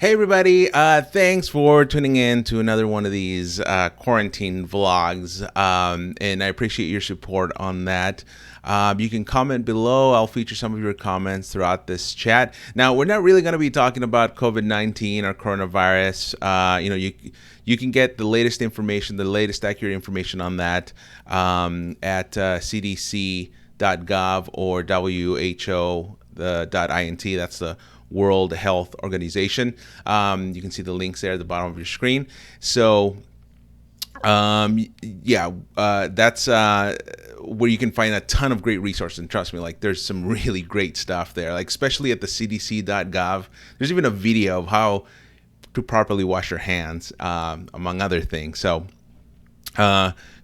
Hey everybody, thanks for tuning in to another one of these quarantine vlogs, and I appreciate your support on that. You can comment below. I'll feature some of your comments throughout this chat. Now, we're not really going to be talking about COVID-19 or coronavirus. You can get the latest information, the latest accurate information on that at cdc.gov or WHO .int. That's the World Health Organization. You can see the links there at the bottom of your screen. So, that's where you can find a ton of great resources. And trust me, like there's some really great stuff there. Like especially at the cdc.gov, there's even a video of how to properly wash your hands, among other things. So,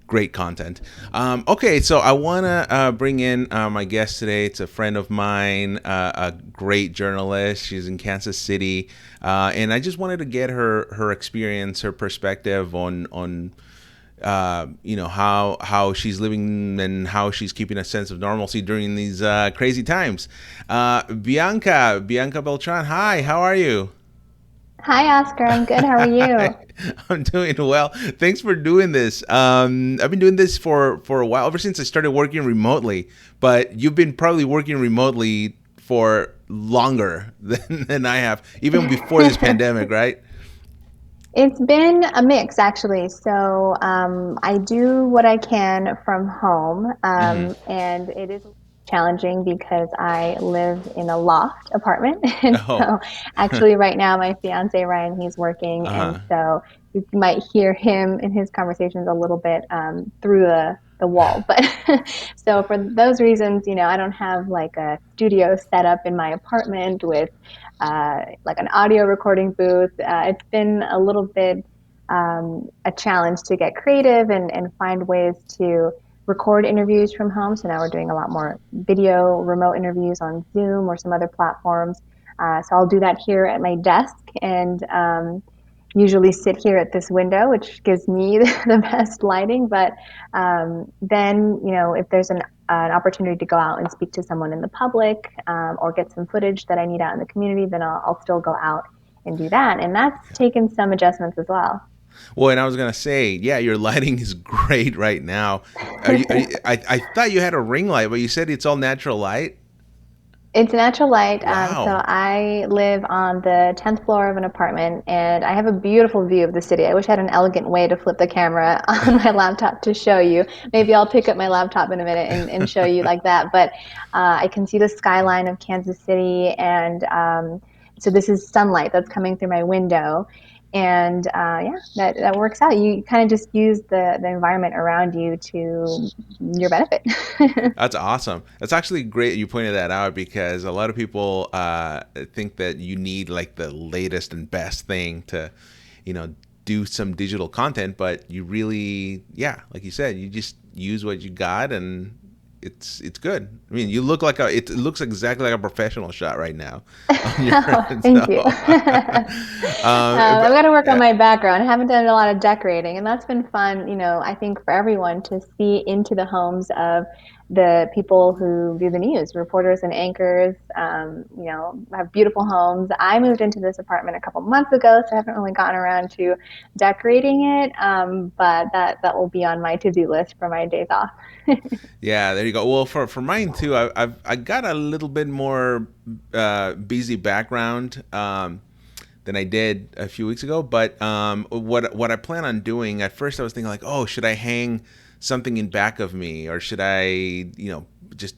great content. Okay, so I want to bring in my guest today. It's a friend of mine, a great journalist. She's in Kansas City, and I just wanted to get her experience, her perspective on how she's living and how she's keeping a sense of normalcy during these crazy times. Bianca Beltran, hi, how are you? Hi, Oscar. I'm good. How are you? I'm doing well. Thanks for doing this. I've been doing this for a while, ever since I started working remotely. But you've been probably working remotely for longer than I have, even before this pandemic, right? It's been a mix, actually. So I do what I can from home, Mm-hmm. and it is challenging because I live in a loft apartment. And Oh. so, actually, right now, my fiance Ryan, he's working, and Uh-huh. so you might hear him in his conversations a little bit through the wall. But so for those reasons, I don't have like a studio set up in my apartment with like an audio recording booth. It's been a little bit a challenge to get creative and find ways to record interviews from home. So now we're doing a lot more video remote interviews on Zoom or some other platforms. So I'll do that here at my desk and usually sit here at this window, which gives me the best lighting. But then, if there's an opportunity to go out and speak to someone in the public or get some footage that I need out in the community, then I'll still go out and do that. And that's taken some adjustments as well. Well, and I was gonna say, yeah, your lighting is great right now. I thought you had a ring light, but you said it's all natural light. It's natural light. So Wow. I live on the 10th floor of an apartment and I have a beautiful view of the city. I wish I had an elegant way to flip the camera on my laptop to show you. Maybe I'll pick up my laptop in a minute and show you like that. But I can see the skyline of Kansas City. And so this is sunlight that's coming through my window. And yeah, that works out. You kind of just use the environment around you to your benefit. That's awesome. That's actually great you pointed that out because a lot of people think that you need like the latest and best thing to, you know, do some digital content, but you really, yeah, like you said, you just use what you got and it's good. I mean, you look like it looks exactly like a professional shot right now on your Oh, thank you. so I've got but to work on yeah. my background. I haven't done a lot of decorating, and that's been fun, I think for everyone to see into the homes of the people who do the news, reporters and anchors, have beautiful homes. I moved into this apartment a couple months ago, so I haven't really gotten around to decorating it, but that will be on my to-do list for my days off. Yeah, there you go. Well, for mine too, I got a little bit more busy background than I did a few weeks ago. But what I plan on doing at first, I was thinking like, oh, should I hang something in back of me, or should I, just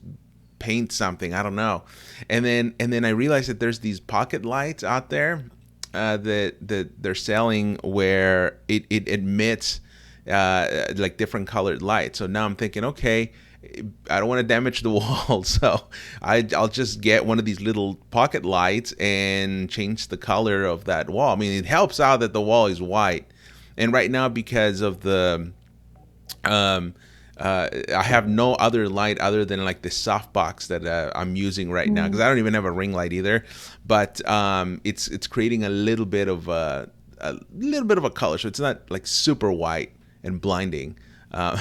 paint something? I don't know. And then I realized that there's these pocket lights out there that they're selling where it emits like different colored light. So now I'm thinking, okay, I don't want to damage the wall, so I'll just get one of these little pocket lights and change the color of that wall. I mean, it helps out that the wall is white, and right now because of the um, I have no other light other than like the softbox that I'm using right now because I don't even have a ring light either. But it's creating a little bit of a color, so it's not like super white and blinding. Uh,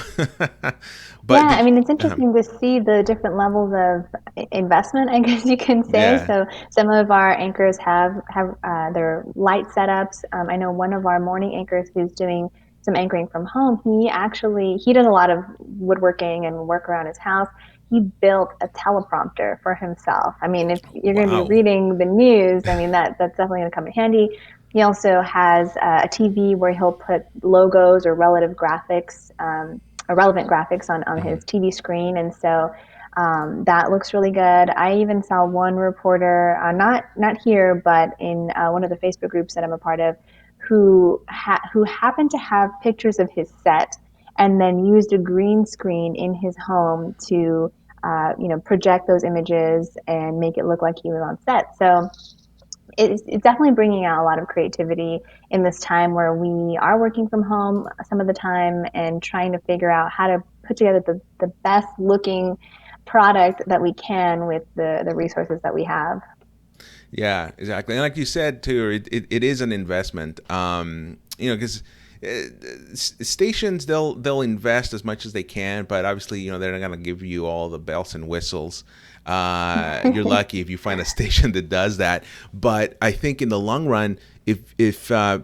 Yeah, but I did mean, it's you, interesting to see the different levels of investment, I guess you can say. yeah. So some of our anchors have their light setups. I know one of our morning anchors who's doing some anchoring from home. He does a lot of woodworking and work around his house. He built a teleprompter for himself. I mean, if you're going to be Wow. reading the news, I mean that's definitely going to come in handy. He also has a TV where he'll put logos or relevant graphics on Hmm. his TV screen, and so that looks really good. I even saw one reporter, not here, but in one of the Facebook groups that I'm a part of, who happened to have pictures of his set, and then used a green screen in his home to project those images and make it look like he was on set. So it's definitely bringing out a lot of creativity in this time where we are working from home some of the time and trying to figure out how to put together the best looking product that we can with the resources that we have. Yeah, exactly. And like you said too, it is an investment. Because stations they'll invest as much as they can, but obviously they're not going to give you all the bells and whistles. You're lucky if you find a station that does that. But I think in the long run, if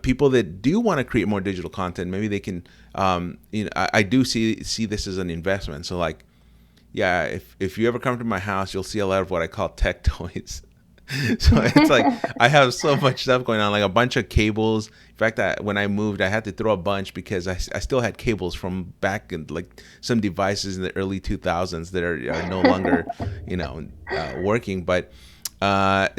people that do want to create more digital content, maybe they can. I do see this as an investment. So like, yeah, if you ever come to my house, you'll see a lot of what I call tech toys. So it's like I have so much stuff going on, like a bunch of cables. In fact, when I moved, I had to throw a bunch because I still had cables from back in like some devices in the early 2000s that are no longer, working. But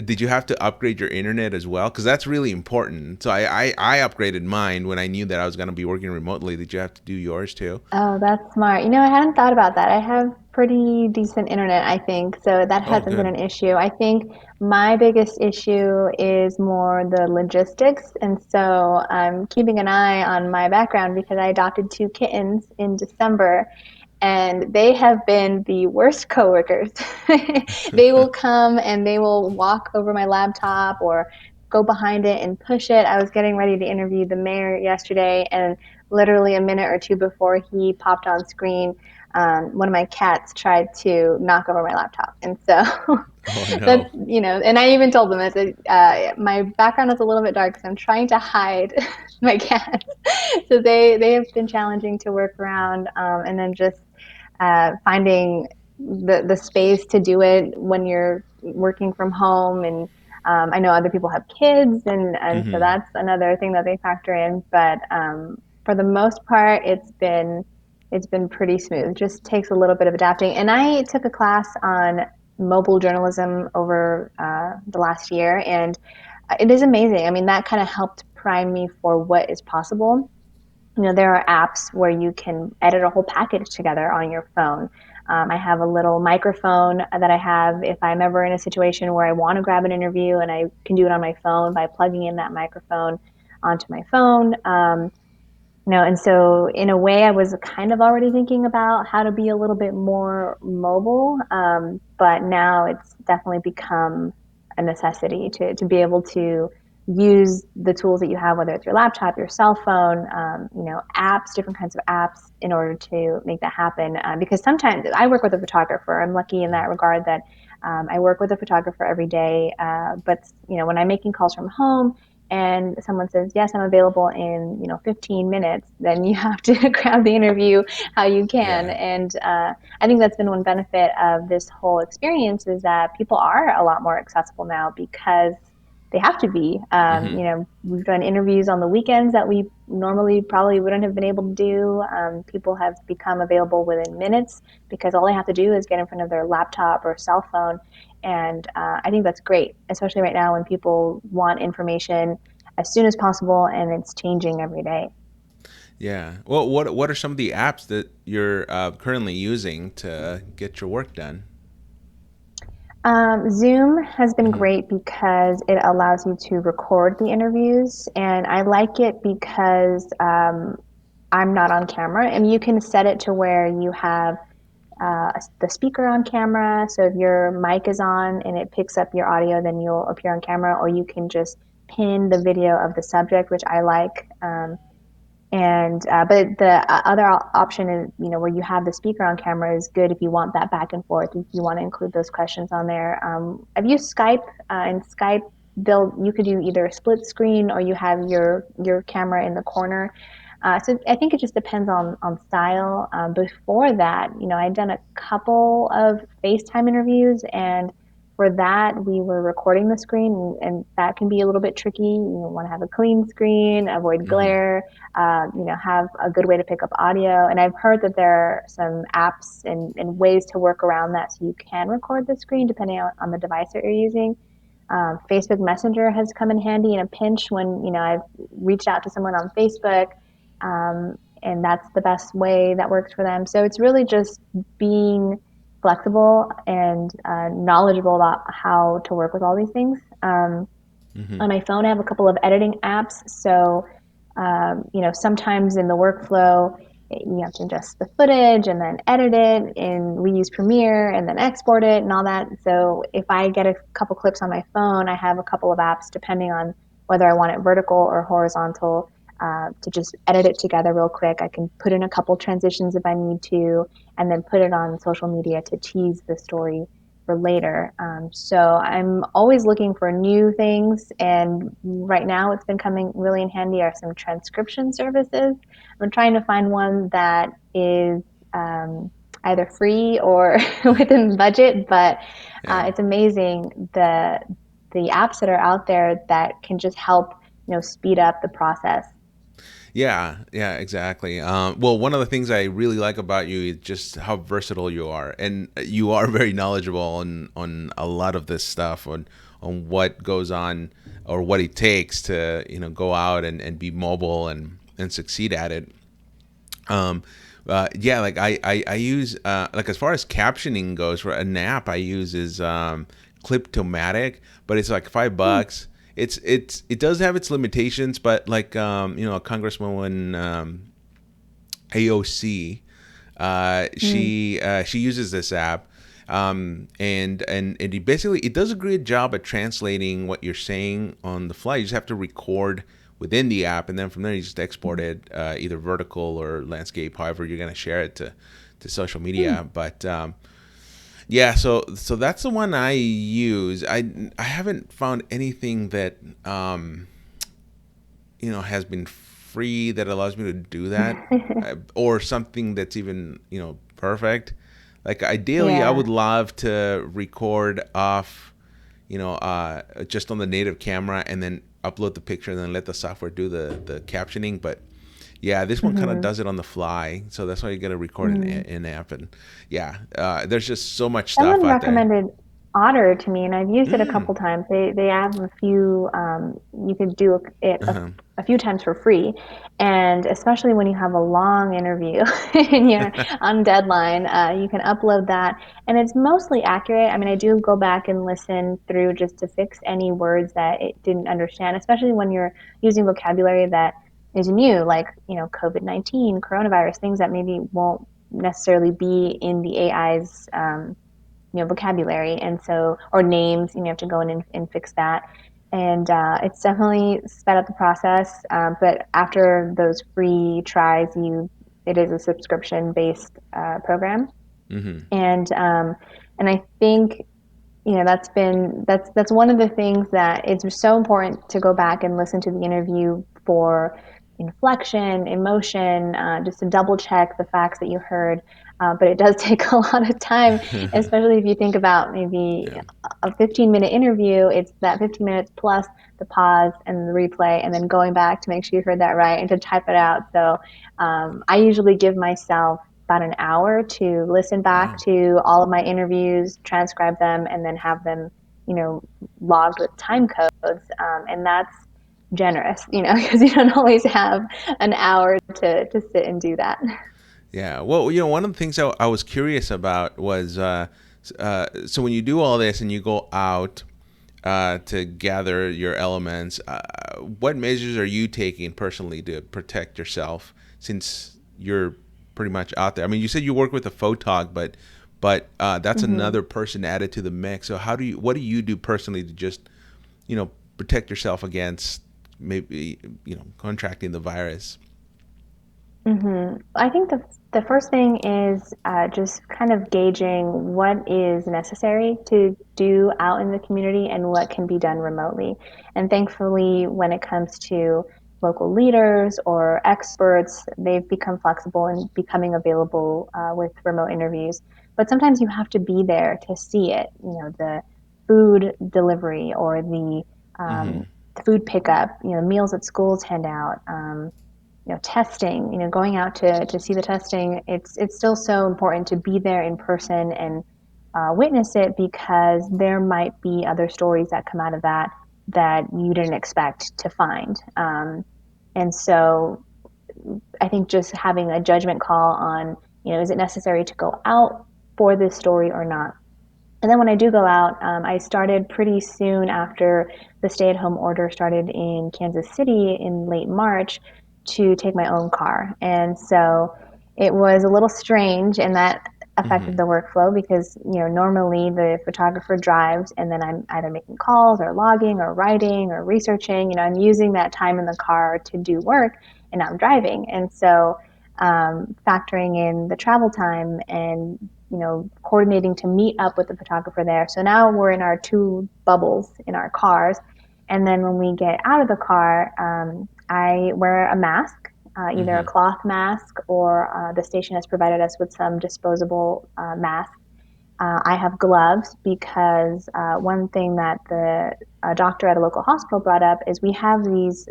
did you have to upgrade your internet as well? Because that's really important. So I upgraded mine when I knew that I was going to be working remotely. Did you have to do yours too? Oh, that's smart. I hadn't thought about that. I have pretty decent internet, I think, so that Oh, hasn't been good. an issue. I think my biggest issue is more the logistics, and so I'm keeping an eye on my background because I adopted two kittens in December, and they have been the worst coworkers. They will come and they will walk over my laptop or go behind it and push it. I was getting ready to interview the mayor yesterday, and literally a minute or two before he popped on screen, one of my cats tried to knock over my laptop. And so Oh that's, no. and I even told them, I said, my background is a little bit dark because I'm trying to hide my cats. So they have been challenging to work around, and then just finding the space to do it when you're working from home. And I know other people have kids, and so Hmm. that's another thing that they factor in. But for the most part, it's been pretty smooth. It just takes a little bit of adapting. And I took a class on mobile journalism over the last year, and it is amazing. I mean, that kind of helped prime me for what is possible. There are apps where you can edit a whole package together on your phone. I have a little microphone that I have if I'm ever in a situation where I want to grab an interview, and I can do it on my phone by plugging in that microphone onto my phone. And so in a way, I was kind of already thinking about how to be a little bit more mobile, but now it's definitely become a necessity to be able to use the tools that you have, whether it's your laptop, your cell phone, apps, different kinds of apps, in order to make that happen. Because sometimes I work with a photographer. I'm lucky in that regard that I work with a photographer every day. But when I'm making calls from home, and someone says, yes, I'm available in 15 minutes, then you have to grab the interview how you can. Yeah. And I think that's been one benefit of this whole experience, is that people are a lot more accessible now because they have to be. Hmm. We've done interviews on the weekends that we normally probably wouldn't have been able to do. People have become available within minutes because all they have to do is get in front of their laptop or cell phone. And I think that's great, especially right now when people want information as soon as possible, and it's changing every day. Yeah. Well, what are some of the apps that you're currently using to get your work done? Zoom has been Hmm. great because it allows you to record the interviews, and I like it because I'm not on camera, and you can set it to where you have the speaker on camera. So if your mic is on and it picks up your audio, then you'll appear on camera, or you can just pin the video of the subject, which I like. And but the other option is, where you have the speaker on camera is good if you want that back and forth. If you want to include those questions on there. I've used Skype, and Skype, you could do either a split screen or you have your camera in the corner. So I think it just depends on style. Before that, I'd done a couple of FaceTime interviews, and for that, we were recording the screen, and that can be a little bit tricky. You want to have a clean screen, avoid Mm-hmm. glare, have a good way to pick up audio. And I've heard that there are some apps and ways to work around that so you can record the screen depending on the device that you're using. Facebook Messenger has come in handy in a pinch when I've reached out to someone on Facebook, and that's the best way that works for them. So it's really just being flexible and knowledgeable about how to work with all these things. Mm-hmm. On my phone, I have a couple of editing apps. So, sometimes in the workflow, you have to adjust the footage and then edit it. And we use Premiere and then export it and all that. So, if I get a couple clips on my phone, I have a couple of apps depending on whether I want it vertical or horizontal, to just edit it together real quick. I can put in a couple transitions if I need to, and then put it on social media to tease the story for later. So I'm always looking for new things, and right now it's been coming really in handy are some transcription services. I'm trying to find one that is either free or within budget, but Yeah. it's amazing the apps that are out there that can just help speed up the process. Yeah, yeah, exactly. Well, one of the things I really like about you is just how versatile you are, and you are very knowledgeable on a lot of this stuff, on what goes on or what it takes to go out and be mobile and succeed at it. Um, yeah, like I use like as far as captioning goes, for an app I use is Cliptomatic, but it's like Hmm. $5. It does have its limitations, but like a congresswoman, AOC, Mm. she uses this app, and it basically it does a great job at translating what you're saying on the fly. You just have to record within the app, and then from there you just export it, either vertical or landscape, however you're gonna share it to social Hmm. media. But yeah, so that's the one I use. I haven't found anything that has been free that allows me to do that, or something that's even perfect. Like ideally, I Yeah. would love to record off, just on the native camera and then upload the picture and then let the software do the captioning. But yeah, this one kind of Hmm. does it on the fly, so that's why you got to record Mm. in app. And yeah, there's just so much stuff Someone out there. recommended Otter to me, and I've used it a Mm. couple times. They have a few. You could do it Uh-huh. a few times for free, and especially when you have a long interview and you're on deadline, you can upload that, and it's mostly accurate. I mean, I do go back and listen through just to fix any words that it didn't understand, especially when you're using vocabulary that is new, like COVID-19, coronavirus, things that maybe won't necessarily be in the AI's vocabulary, and so or names, you have to go in and fix that. And it's definitely sped up the process. But after those free tries, it is a subscription based program, Mm-hmm. and I think that's one of the things that it's so important to go back and listen to the interview for inflection, emotion, just to double check the facts that you heard. But it does take a lot of time, especially if you think about maybe Yeah. a 15-minute interview. It's that 15 minutes plus the pause and the replay, and then going back to make sure you heard that right and to type it out. So I usually give myself about an hour to listen back Wow. to all of my interviews, transcribe them, and then have them, logged with time codes. And that's generous, because you don't always have an hour to sit and do that. Yeah. Well, one of the things I was curious about was, so when you do all this and you go out to gather your elements, what measures are you taking personally to protect yourself, since you're pretty much out there? I mean, you said you work with a photog, but that's Hmm. another person added to the mix. So what do you do personally to just protect yourself against maybe contracting the virus? I think the first thing is just kind of gauging what is necessary to do out in the community and what can be done remotely. And thankfully, when it comes to local leaders or experts, they've become flexible and becoming available with remote interviews. But sometimes you have to be there to see it. You know, the food delivery or Mm-hmm. the food pickup. You know, meals at schools hand out. Testing, going out to see the testing, it's still so important to be there in person and witness it because there might be other stories that come out of that that you didn't expect to find. And so I think just having a judgment call on, is it necessary to go out for this story or not? And then when I do go out, I started pretty soon after the stay at home order started in Kansas City in late March to take my own car. And so it was a little strange, and that affected Mm-hmm. the workflow because, normally the photographer drives and then I'm either making calls or logging or writing or researching. I'm using that time in the car to do work and now I'm driving. And so factoring in the travel time and coordinating to meet up with the photographer there. So now we're in our two bubbles in our cars. And then when we get out of the car, I wear a mask, either a Mm-hmm. cloth mask or the station has provided us with some disposable masks. I have gloves because one thing that the doctor at a local hospital brought up is we have these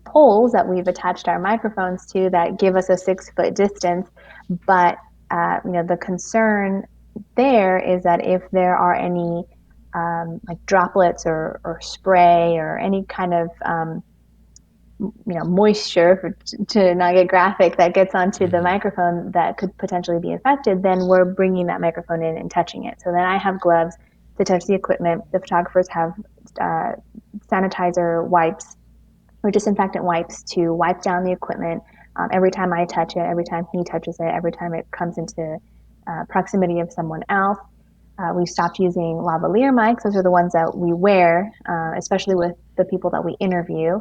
poles that we've attached our microphones to that give us a 6 foot distance. But the concern there is that if there are any like droplets or spray or any kind of moisture to not get graphic that gets onto the Mm-hmm. microphone that could potentially be infected, then we're bringing that microphone in and touching it. So then I have gloves to touch the equipment. The photographers have uh, sanitizer wipes or disinfectant wipes to wipe down the equipment every time I touch it, every time he touches it, every time it comes into proximity of someone else. We've stopped using lavalier mics. Those are the ones that we wear, especially with the people that we interview.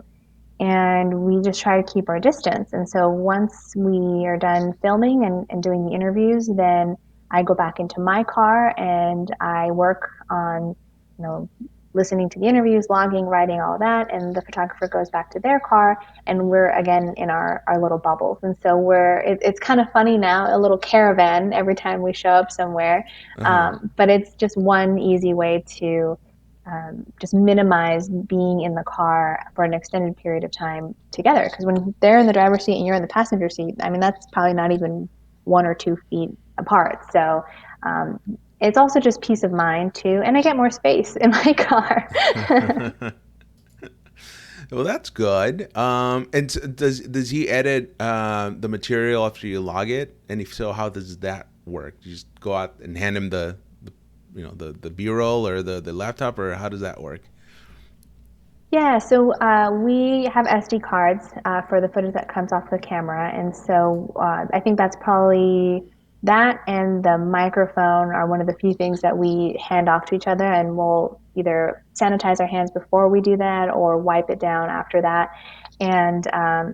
And we just try to keep our distance. And so once we are done filming and doing the interviews, then I go back into my car and I work on, you know, listening to the interviews, logging, writing, all of that. And the photographer goes back to their car and we're again in our little bubbles. And so it's kind of funny now, a little caravan every time we show up somewhere. Uh-huh. But it's just one easy way to just minimize being in the car for an extended period of time together. Because when they're in the driver's seat and you're in the passenger seat, I mean, that's probably not even 1 or 2 feet apart. So um, it's also just peace of mind too. And I get more space in my car. Well, that's good. And does he edit the material after you log it? And if so, how does that work? You just go out and hand him the B-roll or the laptop, or how does that work? Yeah, so we have SD cards for the footage that comes off the camera, and so I think that's probably that and the microphone are one of the few things that we hand off to each other, and we'll either sanitize our hands before we do that or wipe it down after that. And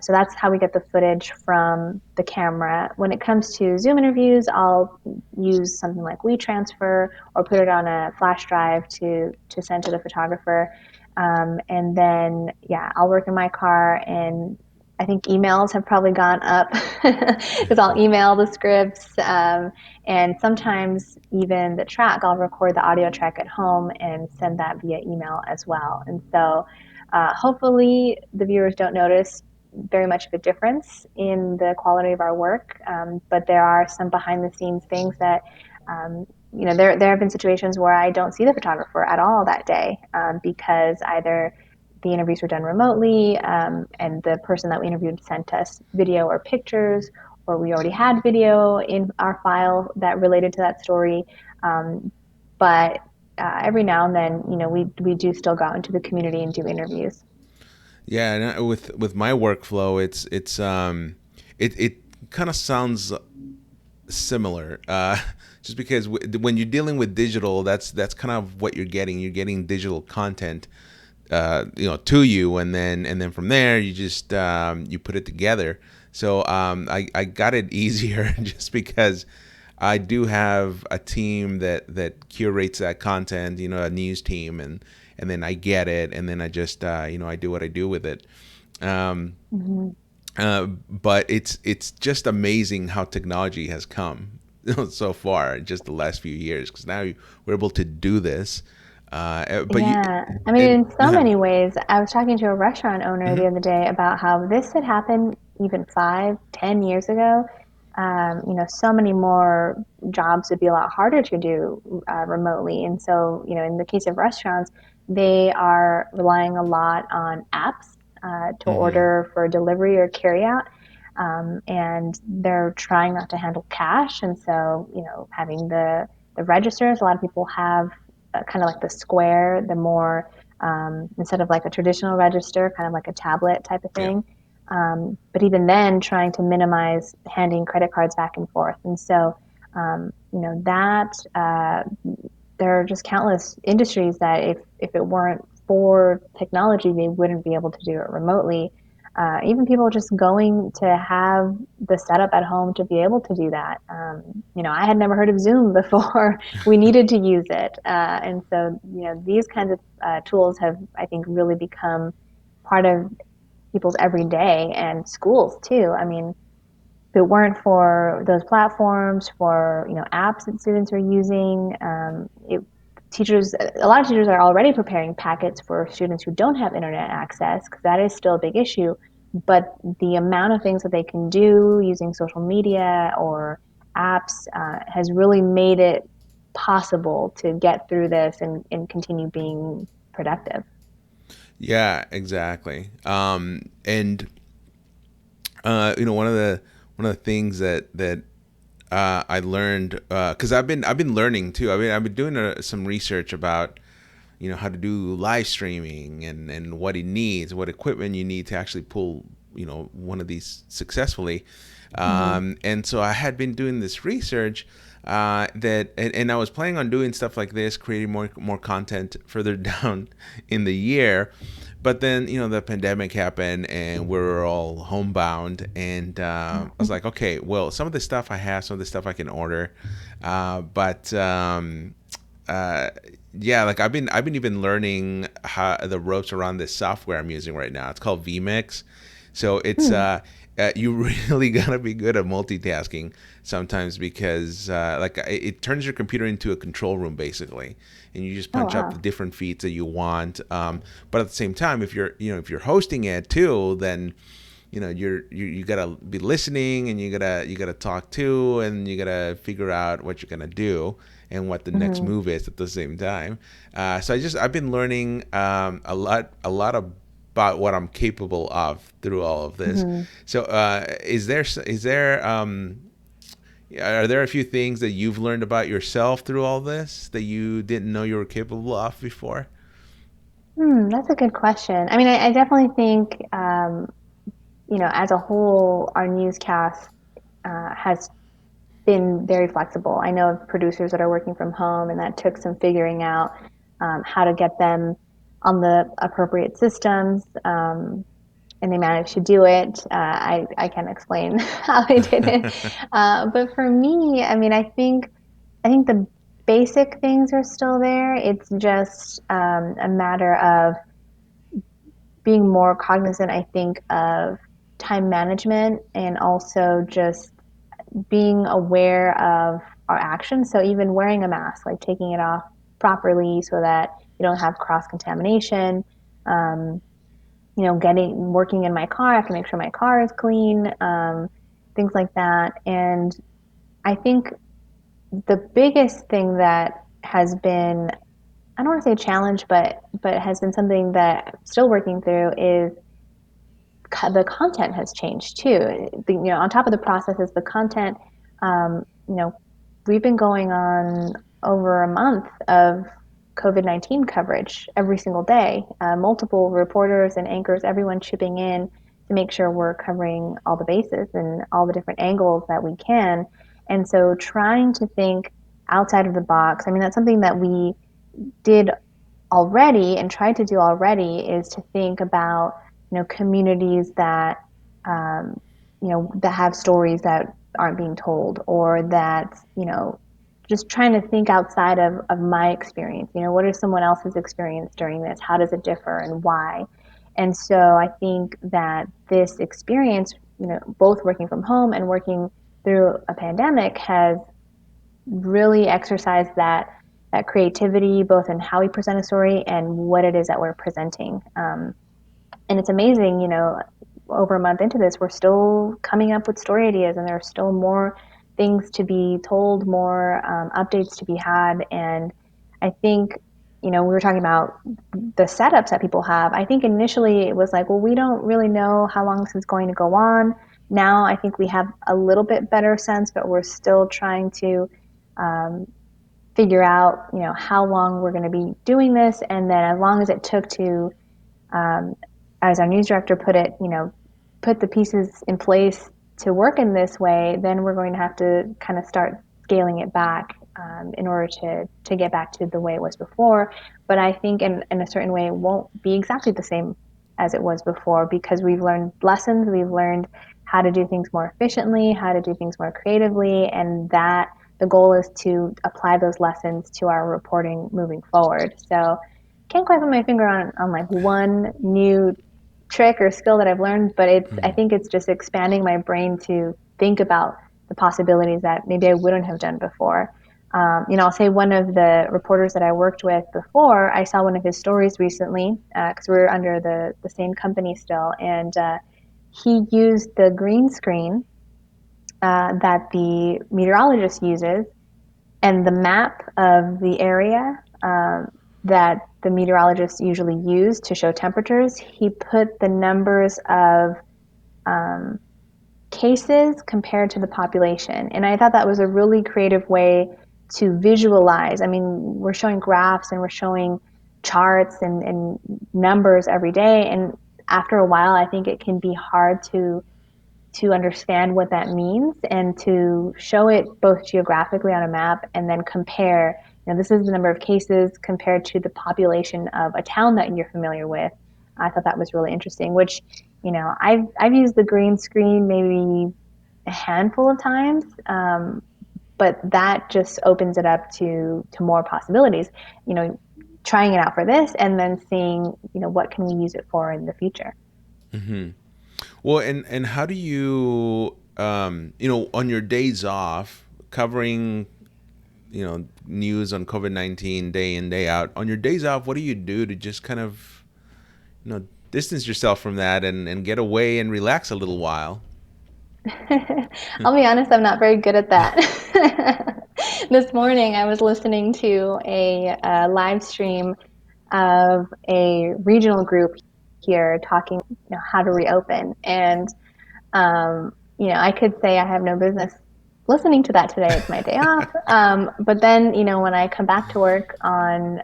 so that's how we get the footage from the camera. When it comes to Zoom interviews, I'll use something like WeTransfer or put it on a flash drive to send to the photographer. And then, yeah, I'll work in my car, and I think emails have probably gone up because I'll email the scripts. And sometimes even the track, I'll record the audio track at home and send that via email as well. And so hopefully the viewers don't notice very much of a difference in the quality of our work. But there are some behind the scenes things that there have been situations where I don't see the photographer at all that day because either the interviews were done remotely and the person that we interviewed sent us video or pictures, or we already had video in our file that related to that story. But every now and then, we do still go out into the community and do interviews. Yeah, and with my workflow, it kind of sounds similar. Just because when you're dealing with digital, that's kind of what you're getting. You're getting digital content, to you, and then from there you just you put it together. So I got it easier just because I do have a team that curates that content, a news team, and then I get it, and then I just I do what I do with it. Um, Hmm. but it's just amazing how technology has come so far in just the last few years, because now we're able to do this. But you Yeah. I mean, and in so many ways, I was talking to a restaurant owner the mhm. other day about how this had happened even 5, 10 years ago. So many more jobs would be a lot harder to do remotely. And so, in the case of restaurants, they are relying a lot on apps to Mhm. order for delivery or carry out. And they're trying not to handle cash. And so, having the registers, a lot of people have kind of like the square, the more instead of like a traditional register, kind of like a tablet type of Yeah. thing. But even then, trying to minimize handing credit cards back and forth. And so, that there are just countless industries that if it weren't for technology, they wouldn't be able to do it remotely. Even people just going to have the setup at home to be able to do that. I had never heard of Zoom before. We needed to use it. And so, these kinds of tools have, I think, really become part of people's everyday and schools too. I mean, if it weren't for those platforms, for apps that students are using, teachers, a lot of teachers are already preparing packets for students who don't have internet access because that is still a big issue. But the amount of things that they can do using social media or apps has really made it possible to get through this and continue being productive. Yeah, exactly. And one of the things that I learned, because I've been learning too. I've been doing some research about how to do live streaming and what it needs, what equipment you need to actually pull one of these successfully. Mm-hmm. And so I had been doing this research, and I was planning on doing stuff like this, creating more content further down in the year. But then the pandemic happened and we were all homebound, and I was like, okay, well, some of the stuff I have, some of the stuff I can order, but uh, yeah, like I've been even learning how the ropes around this software I'm using right now. It's called vMix. So it's Hmm. you really gotta be good at multitasking sometimes, because like it turns your computer into a control room basically, and you just Oh, punch up the wow. different feeds that you want. But at the same time, if you're hosting it too, then you gotta be listening, and you gotta talk too, and you gotta figure out what you're gonna do and what the next Mm-hmm. move is at the same time. So I've been learning a lot about what I'm capable of through all of this. Mm-hmm. So are there a few things that you've learned about yourself through all this that you didn't know you were capable of before? That's a good question. I mean, I definitely think, as a whole, our newscast has been very flexible. I know of producers that are working from home, and that took some figuring out how to get them on the appropriate systems, and they managed to do it. I can't explain how they did it, but for me, I mean, I think the basic things are still there. It's just a matter of being more cognizant, I think, of time management and also just being aware of our actions. So even wearing a mask, like taking it off properly so that you don't have cross contamination. Um, getting working in my car, I have to make sure my car is clean, things like that. And I think the biggest thing that has been, I don't want to say a challenge, but has been something that I'm still working through is the content has changed too. On top of the process is the content. Um, you know, we've been going on over a month of COVID-19 coverage every single day. Multiple reporters and anchors, everyone chipping in to make sure we're covering all the bases and all the different angles that we can. And so trying to think outside of the box. I mean, that's something that we did already and tried to do already is to think about communities that um, that have stories that aren't being told, or that, just trying to think outside of my experience. What is someone else's experience during this? How does it differ and why? And so I think that this experience, both working from home and working through a pandemic, has really exercised that creativity, both in how we present a story and what it is that we're presenting. And it's amazing, over a month into this, we're still coming up with story ideas, and there are still more things to be told, more updates to be had. And I think, we were talking about the setups that people have. I think initially it was like, well, we don't really know how long this is going to go on. Now I think we have a little bit better sense, but we're still trying to um, figure out, how long we're going to be doing this. And then as long as it took to, um, as our news director put it, put the pieces in place to work in this way, then we're going to have to kind of start scaling it back, in order to get back to the way it was before. But I think in a certain way, it won't be exactly the same as it was before, because we've learned lessons, we've learned how to do things more efficiently, how to do things more creatively, and that the goal is to apply those lessons to our reporting moving forward. So can't quite put my finger on like one new trick or skill that I've learned, but I think it's just expanding my brain to think about the possibilities that maybe I wouldn't have done before. I'll say one of the reporters that I worked with before, I saw one of his stories recently, because we were under the same company still, and he used the green screen that the meteorologist uses, and the map of the area that the meteorologists usually use to show temperatures. He put the numbers of um, cases compared to the population. And I thought that was a really creative way to visualize. I mean, we're showing graphs and we're showing charts and numbers every day. And after a while, I think it can be hard to understand what that means, and to show it both geographically on a map and then compare, this is the number of cases compared to the population of a town that you're familiar with. I thought that was really interesting, which, I've used the green screen maybe a handful of times, but that just opens it up to more possibilities, trying it out for this and then seeing, what can we use it for in the future. Well, and how do you, on your days off, covering, news on COVID-19 day in, day out, on your days off, what do you do to just kind of, distance yourself from that and get away and relax a little while? I'll be honest, I'm not very good at that. This morning, I was listening to a live stream of a regional group here talking, how to reopen. And, I could say I have no business listening to that today. It's my day off. But then, when I come back to work on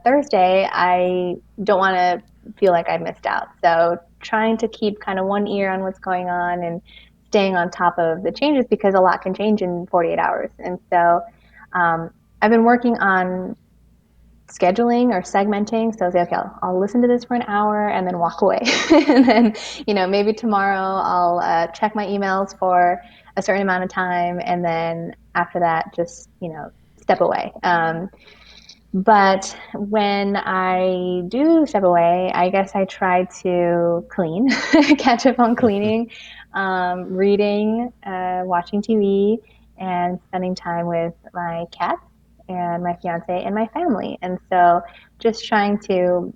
Thursday, I don't want to feel like I missed out. So trying to keep kind of one ear on what's going on and staying on top of the changes, because a lot can change in 48 hours. And so um, I've been working on scheduling or segmenting. So I say, okay, I'll listen to this for an hour and then walk away. And then, maybe tomorrow I'll check my emails for a certain amount of time. And then after that, just, step away. But when I do step away, I guess I try to clean, catch up on cleaning, reading, watching TV, and spending time with my cats and my fiance and my family. And so just trying to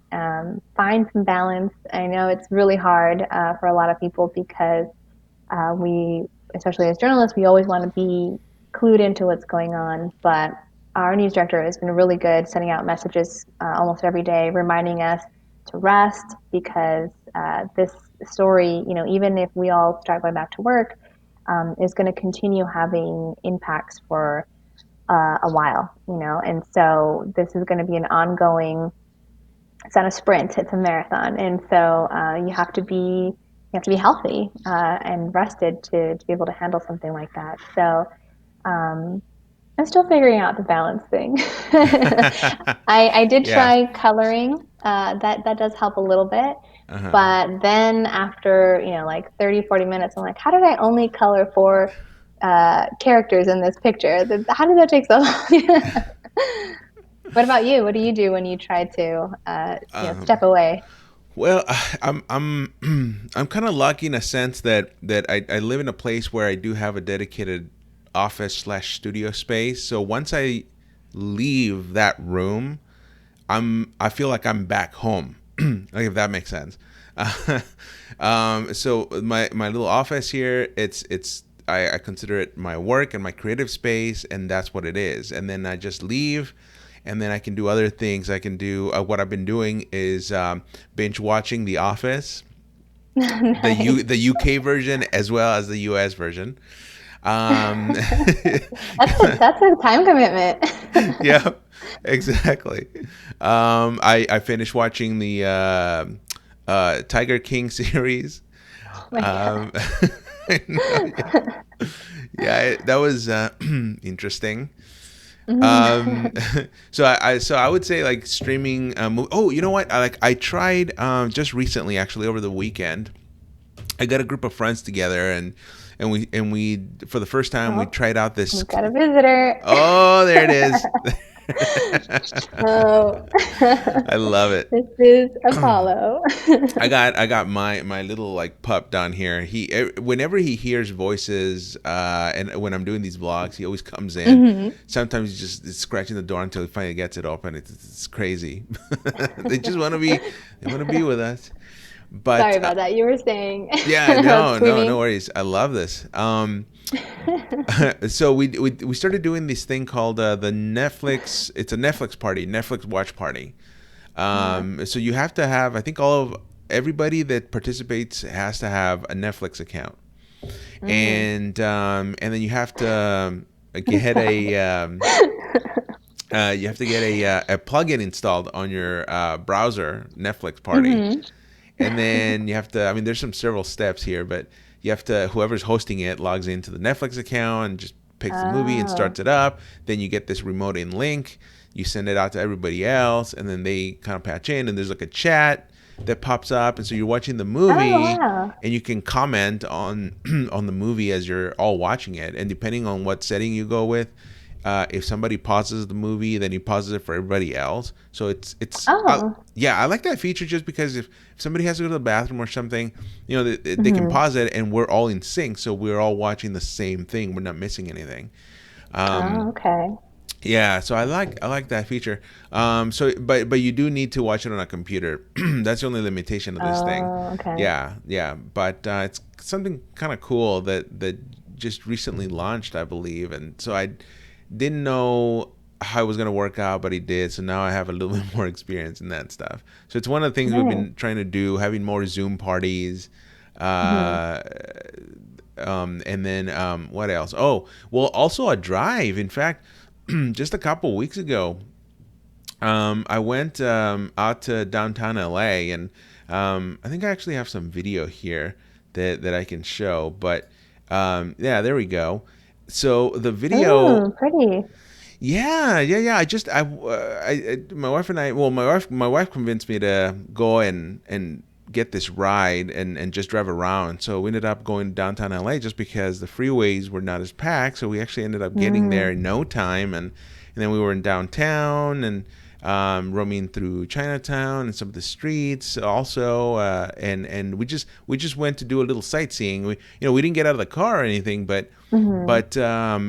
find some balance. I know it's really hard for a lot of people, because we, especially as journalists, we always want to be clued into what's going on. But our news director has been really good sending out messages almost every day, reminding us to rest, because this story, even if we all start going back to work, is going to continue having impacts for a while, and so this is going to be an ongoing. It's not a sprint; it's a marathon, and so you have to be healthy and rested to be able to handle something like that. So um, I'm still figuring out the balance thing. I did Yeah. try coloring. That does help a little bit. Uh-huh. But then after, like 30, 40 minutes, I'm like, how did I only color four characters in this picture? How did that take so long? What about you? What do you do when you try to, step away? Well, I'm kind of lucky in a sense that I live in a place where I do have a dedicated office slash studio space. So once I leave that room, I feel like I'm back home. Like if that makes sense. So my little office here, it's I consider it my work and my creative space, and that's what it is. And then I just leave, and then I can do other things. I can do what I've been doing is binge watching The Office, Nice. the UK version as well as the US version. Um, That's a time commitment. yeah, exactly. I finished watching the Tiger King series. Oh my God. Um, yeah, yeah, that was interesting. Um, so I would say like streaming. Oh, you know what? I tried just recently, actually over the weekend. I got a group of friends together, and we for the first time we Oh, tried out this. we've got a visitor. Oh, there it is. Oh, I love it. this is Apollo. I got my little like pup down here. Whenever he hears voices, and when I'm doing these vlogs, he always comes in. Hmm. Sometimes he's just scratching the door until he finally gets it open. It's crazy. They just want to be with us. Sorry But about that. You were saying yeah, about no streaming. worries. I love this. So we started doing this thing called the Netflix. It's a Netflix party, Netflix watch party. Uh, So you have to have, I think all of everybody that participates has to have a Netflix account, mm. and then you have to get Sorry. you have to get a plugin installed on your browser, Netflix party, Hmm. and then you have to. I mean, there's some several steps here, but you have to. Whoever's hosting it logs into the Netflix account and just picks the movie and Oh, starts it up. Then you get this remote in link. You send it out to everybody else, and then they kind of patch in. And there's like a chat that pops up, and so you're watching the oh movie, wow. and you can comment on on the movie as you're all watching it. And depending on what setting you go with, if somebody pauses the movie, then he pauses it for everybody else. So Oh. yeah, I like that feature just because if somebody has to go to the bathroom or something, they can Hmm. pause it and we're all in sync, so we're all watching the same thing. We're not missing anything. Oh, Um, okay. yeah, so I like that feature. But you do need to watch it on a computer. That's the only limitation of this thing. Oh, okay. Yeah, yeah, but it's something kind of cool that just recently launched, I believe, and so I didn't know how it was gonna work out, but it did. So now I have a little bit more experience in that stuff. So it's one of the things we've Nice. been trying to do, having more Zoom parties. Hmm. Uh, and then what else? Oh, well, also a drive. In fact, just a couple weeks ago, I went out to downtown LA, and I think I actually have some video here that I can show. But yeah, there we go. So the video, Ooh, pretty. yeah. My wife and I. Well, my wife convinced me to go and get this ride and just drive around. So we ended up going downtown LA just because the freeways were not as packed. So we actually ended up getting there Mm. in no time, and then we were in downtown and roaming through Chinatown and some of the streets also, and we just went to do a little sightseeing. We didn't get out of the car or anything, but Hmm.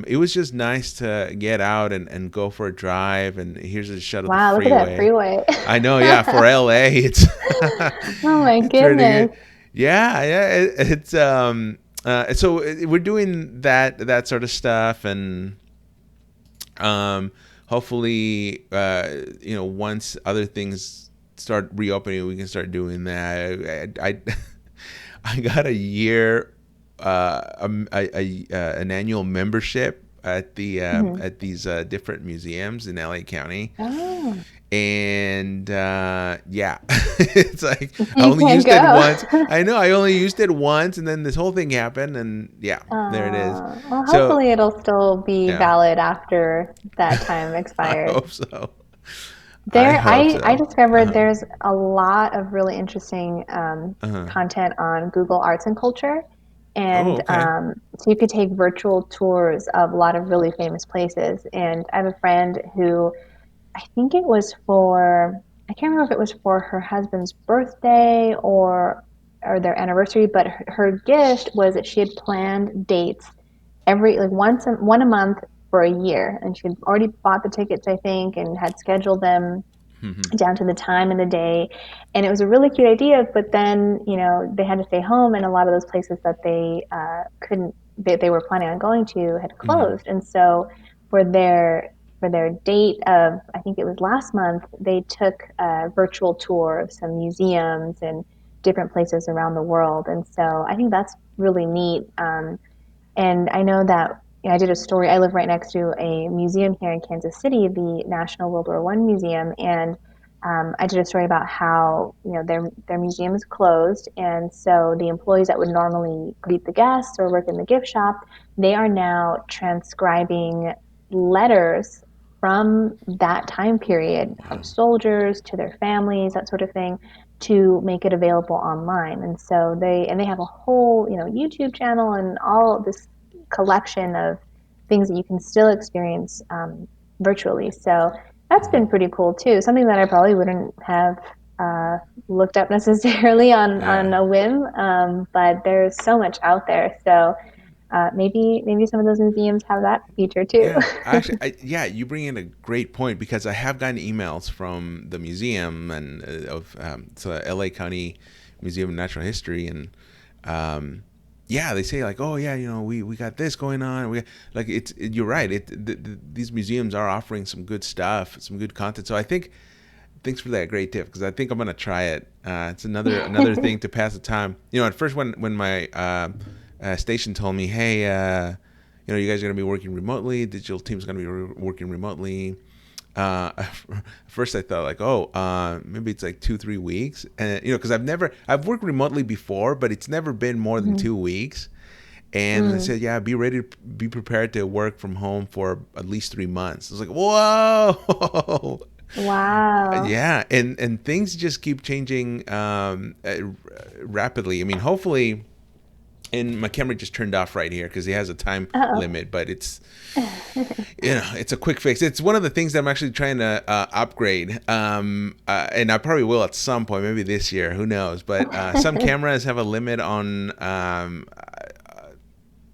it was just nice to get out and go for a drive. And here's a shot of the Wow, look at that freeway. freeway. I know, yeah, for LA, it's Oh my it's pretty goodness. good. Yeah, it's so we're doing that sort of stuff, and hopefully, once other things start reopening, we can start doing that. I got a year, an annual membership Hmm. at these different museums in LA County, Oh, and yeah, it's like I you only can't used it go. once. I know I only used it once, and then this whole thing happened, and yeah, there it is. Well, So hopefully it'll still be yeah, valid after that time I expires. hope so. I There, hope I so. discovered Uh-huh. there's a lot of really interesting Uh-huh. content on Google Arts and Culture. Oh, And okay. so you could take virtual tours of a lot of really famous places. And I have a friend who I think it was for, I can't remember if it was for her husband's birthday or their anniversary, but her gift was that she had planned dates every like one a month for a year, and she had already bought the tickets, I think, and had scheduled them Hmm. down to the time and the day. And it was a really cute idea, but then, they had to stay home, and a lot of those places that they couldn't, they were planning on going to had Hmm. closed. And so for their date of, I think it was last month, they took a virtual tour of some museums and different places around the world. And so I think that's really neat. And I know that I did a story. I live right next to a museum here in Kansas City, the National World War One Museum, and I did a story about how their museum is closed, and so the employees that would normally greet the guests or work in the gift shop, they are now transcribing letters from that time period, from Wow. soldiers to their families, that sort of thing, to make it available online. And so they have a whole, YouTube channel and all this collection of things that you can still experience virtually. So that's been Hmm. pretty cool too. Something that I probably wouldn't have uh, looked up necessarily on Yeah. a whim, but there's so much out there. So maybe some of those museums have that feature too. Yeah, actually, yeah, you bring in a great point because I have gotten emails from the museum and of so L.A. County Museum of Natural History, and um, yeah, they say like, oh yeah, we got this going on. Like you're right. These museums are offering some good stuff, some good content. So I think thanks for that great tip because I think I'm gonna try it. It's another thing to pass the time. At first when my station told me, hey, you guys are gonna be working remotely. Digital team's gonna be working remotely. At first I thought like, oh, maybe it's like 2-3 weeks, and because I've worked remotely before, but it's never been more than Mhm. 2 weeks. And they Mm. said, yeah, be prepared to work from home for at least 3 months. I was like, whoa. Wow. Yeah, and things just keep changing rapidly. I mean, hopefully, and my camera just turned off right here because it has a time Uh-oh. limit, but it's a quick fix. It's one of the things that I'm actually trying to upgrade, and I probably will at some point, maybe this year, who knows. But some cameras have a limit on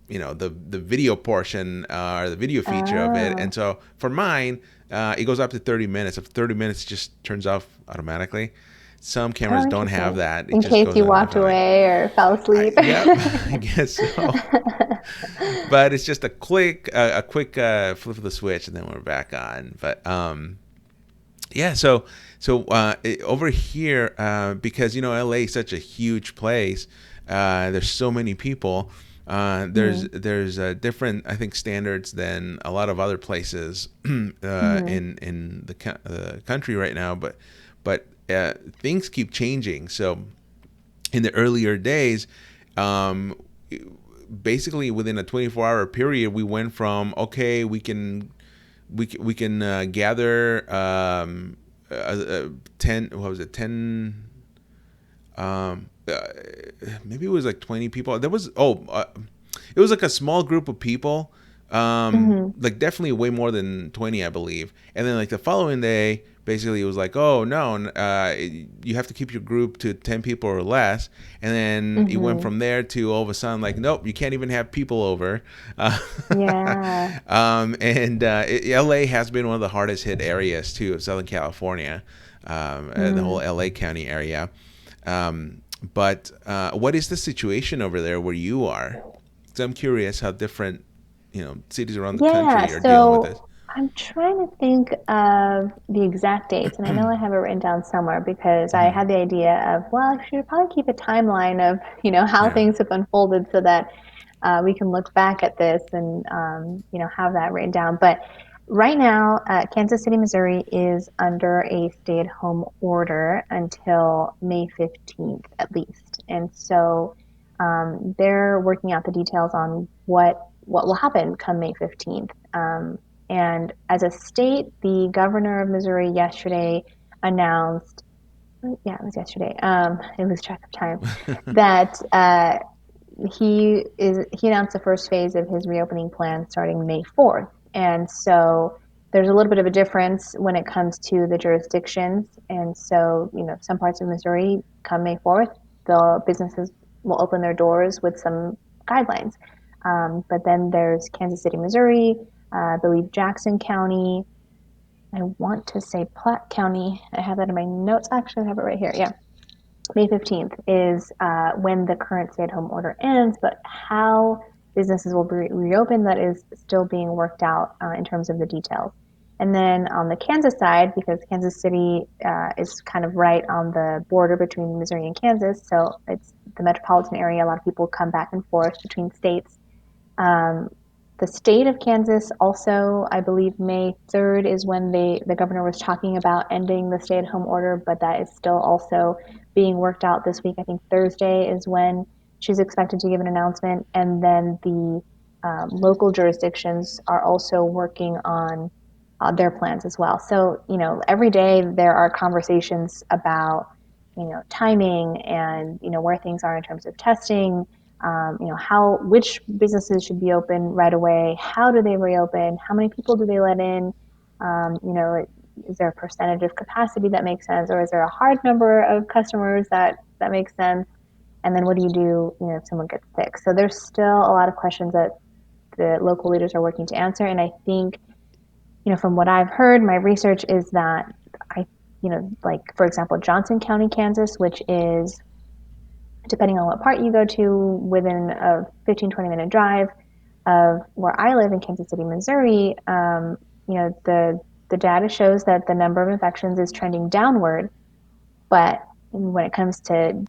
the video portion or the video feature of it, and Oh. so for mine it goes up to 30 minutes. If 30 minutes, just turns off automatically. Some cameras Oh, don't have interesting. that, it In just case goes you on walked indefinitely. away or fell asleep. Yep. I guess so. But it's just a quick flip of the switch and then we're back on. But yeah, so over here, because LA is such a huge place, there's so many people. Mm, There's different, I think, standards than a lot of other places mm, in the country right now. But things keep changing. So in the earlier days, um, basically within a 24-hour period, we went from okay, we can gather 10, what was it, 10, um, uh, maybe it was like 20 people. It was like a small group of people, mm, like definitely way more than 20, I believe. And then like the following day, basically it was like, oh no, you have to keep your group to 10 people or less. And then it went mm. from there to all of a sudden like, nope, you can't even have people over. uh, Yeah. and LA has been one of the hardest hit areas too of Southern California, the whole Mm. LA County area. But what is the situation over there where you are? So I'm curious how different, cities around the Yeah, country are dealing with this. so I'm trying to think of the exact dates, and I know I have it written down somewhere because I Hmm. had the idea of, well, I should probably keep a timeline of, how Yeah. things have unfolded so that we can look back at this and, have that written down. But right now, Kansas City, Missouri is under a stay-at-home order until May 15th, at least. And so they're working out the details on what will happen come May 15th. And as a state, the governor of Missouri yesterday announced, yeah, it was yesterday, I lose track of time, that he announced the first phase of his reopening plan starting May 4th. And so there's a little bit of a difference when it comes to the jurisdictions. And so, some parts of Missouri come May 4th, the businesses will open their doors with some guidelines. But then there's Kansas City, Missouri, I believe Jackson County. I want to say Platte County. I have that in my notes. Actually, I have it right here. Yeah. May 15th is when the current stay-at-home order ends, but how businesses will be reopened, that is still being worked out in terms of the details. And then on the Kansas side, because Kansas City is kind of right on the border between Missouri and Kansas, so it's the metropolitan area. A lot of people come back and forth between states. Um, the state of Kansas also, I believe May 3rd is when the governor was talking about ending the stay-at-home order, but that is still also being worked out this week. I think Thursday is when she's expected to give an announcement, and then the local jurisdictions are also working on their plans as well. So, every day there are conversations about, timing and, where things are in terms of testing, which businesses should be open right away, how do they reopen, how many people do they let in, is there a percentage of capacity that makes sense, or is there a hard number of customers that makes sense, and then what do you do, if someone gets sick? So there's still a lot of questions that the local leaders are working to answer, and I think, from what I've heard, my research is that like for example, Johnson County, Kansas, which is, depending on what part you go to, within a 15-20 minute drive of where I live in Kansas City, Missouri, the data shows that the number of infections is trending downward. But when it comes to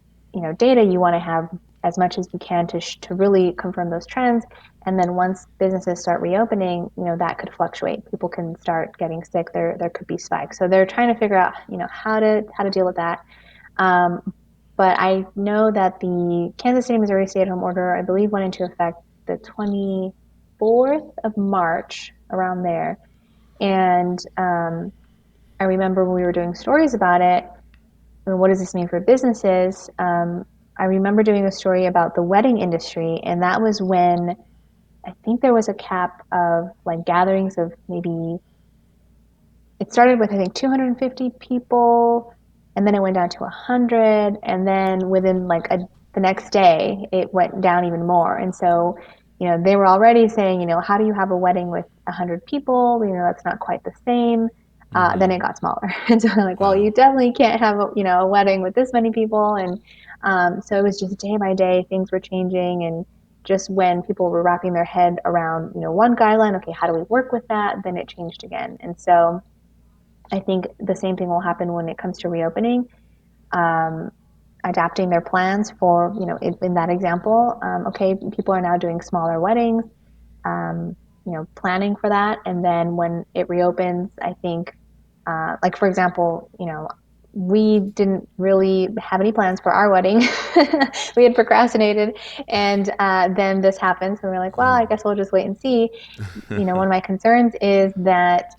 data, you want to have as much as you can to really confirm those trends. And then once businesses start reopening, that could fluctuate. People can start getting sick. There could be spikes. So they're trying to figure out how to deal with that. But I know that the Kansas City, Missouri stay-at-home order, I believe, went into effect the 24th of March, around there. And I remember when we were doing stories about it, what does this mean for businesses? I remember doing a story about the wedding industry, and that was when I think there was a cap of like gatherings of maybe, it started with I think 250 people, and then it went down to 100, and then within the next day it went down even more. And so, they were already saying, how do you have a wedding with 100 people? That's not quite the same. Then it got smaller, and so they're like, well, Wow. you definitely can't have a wedding with this many people, and so it was just day by day things were changing, and just when people were wrapping their head around one guideline, okay, how do we work with that? Then it changed again, and so I think the same thing will happen when it comes to reopening, um, adapting their plans for, in that example, okay, people are now doing smaller weddings, planning for that. And then when it reopens, I think, like for example, we didn't really have any plans for our wedding. We had procrastinated, and then this happened. So we were like, well, I guess we'll just wait and see. One of my concerns is that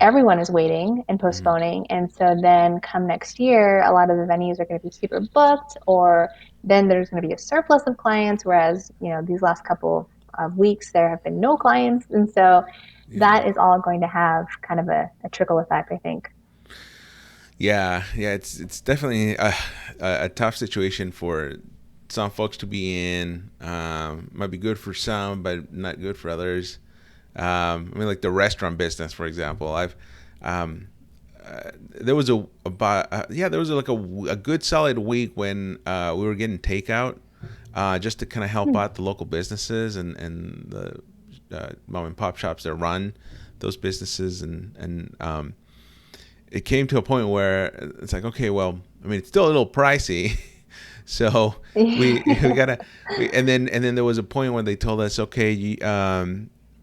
everyone is waiting and postponing. And so then come next year, a lot of the venues are going to be super booked, or then there's going to be a surplus of clients, whereas, these last couple of weeks, there have been no clients. And so Yeah. that is all going to have kind of a trickle effect, I think. Yeah, yeah, it's definitely a tough situation for some folks to be in. Might be good for some, but not good for others. I mean, like the restaurant business, for example. There was there was a good solid week when we were getting takeout, just to kind of help out the local businesses and the mom and pop shops that run those businesses, and it came to a point where it's like, okay, well, I mean, it's still a little pricey, so we gotta, and then there was a point when they told us, okay,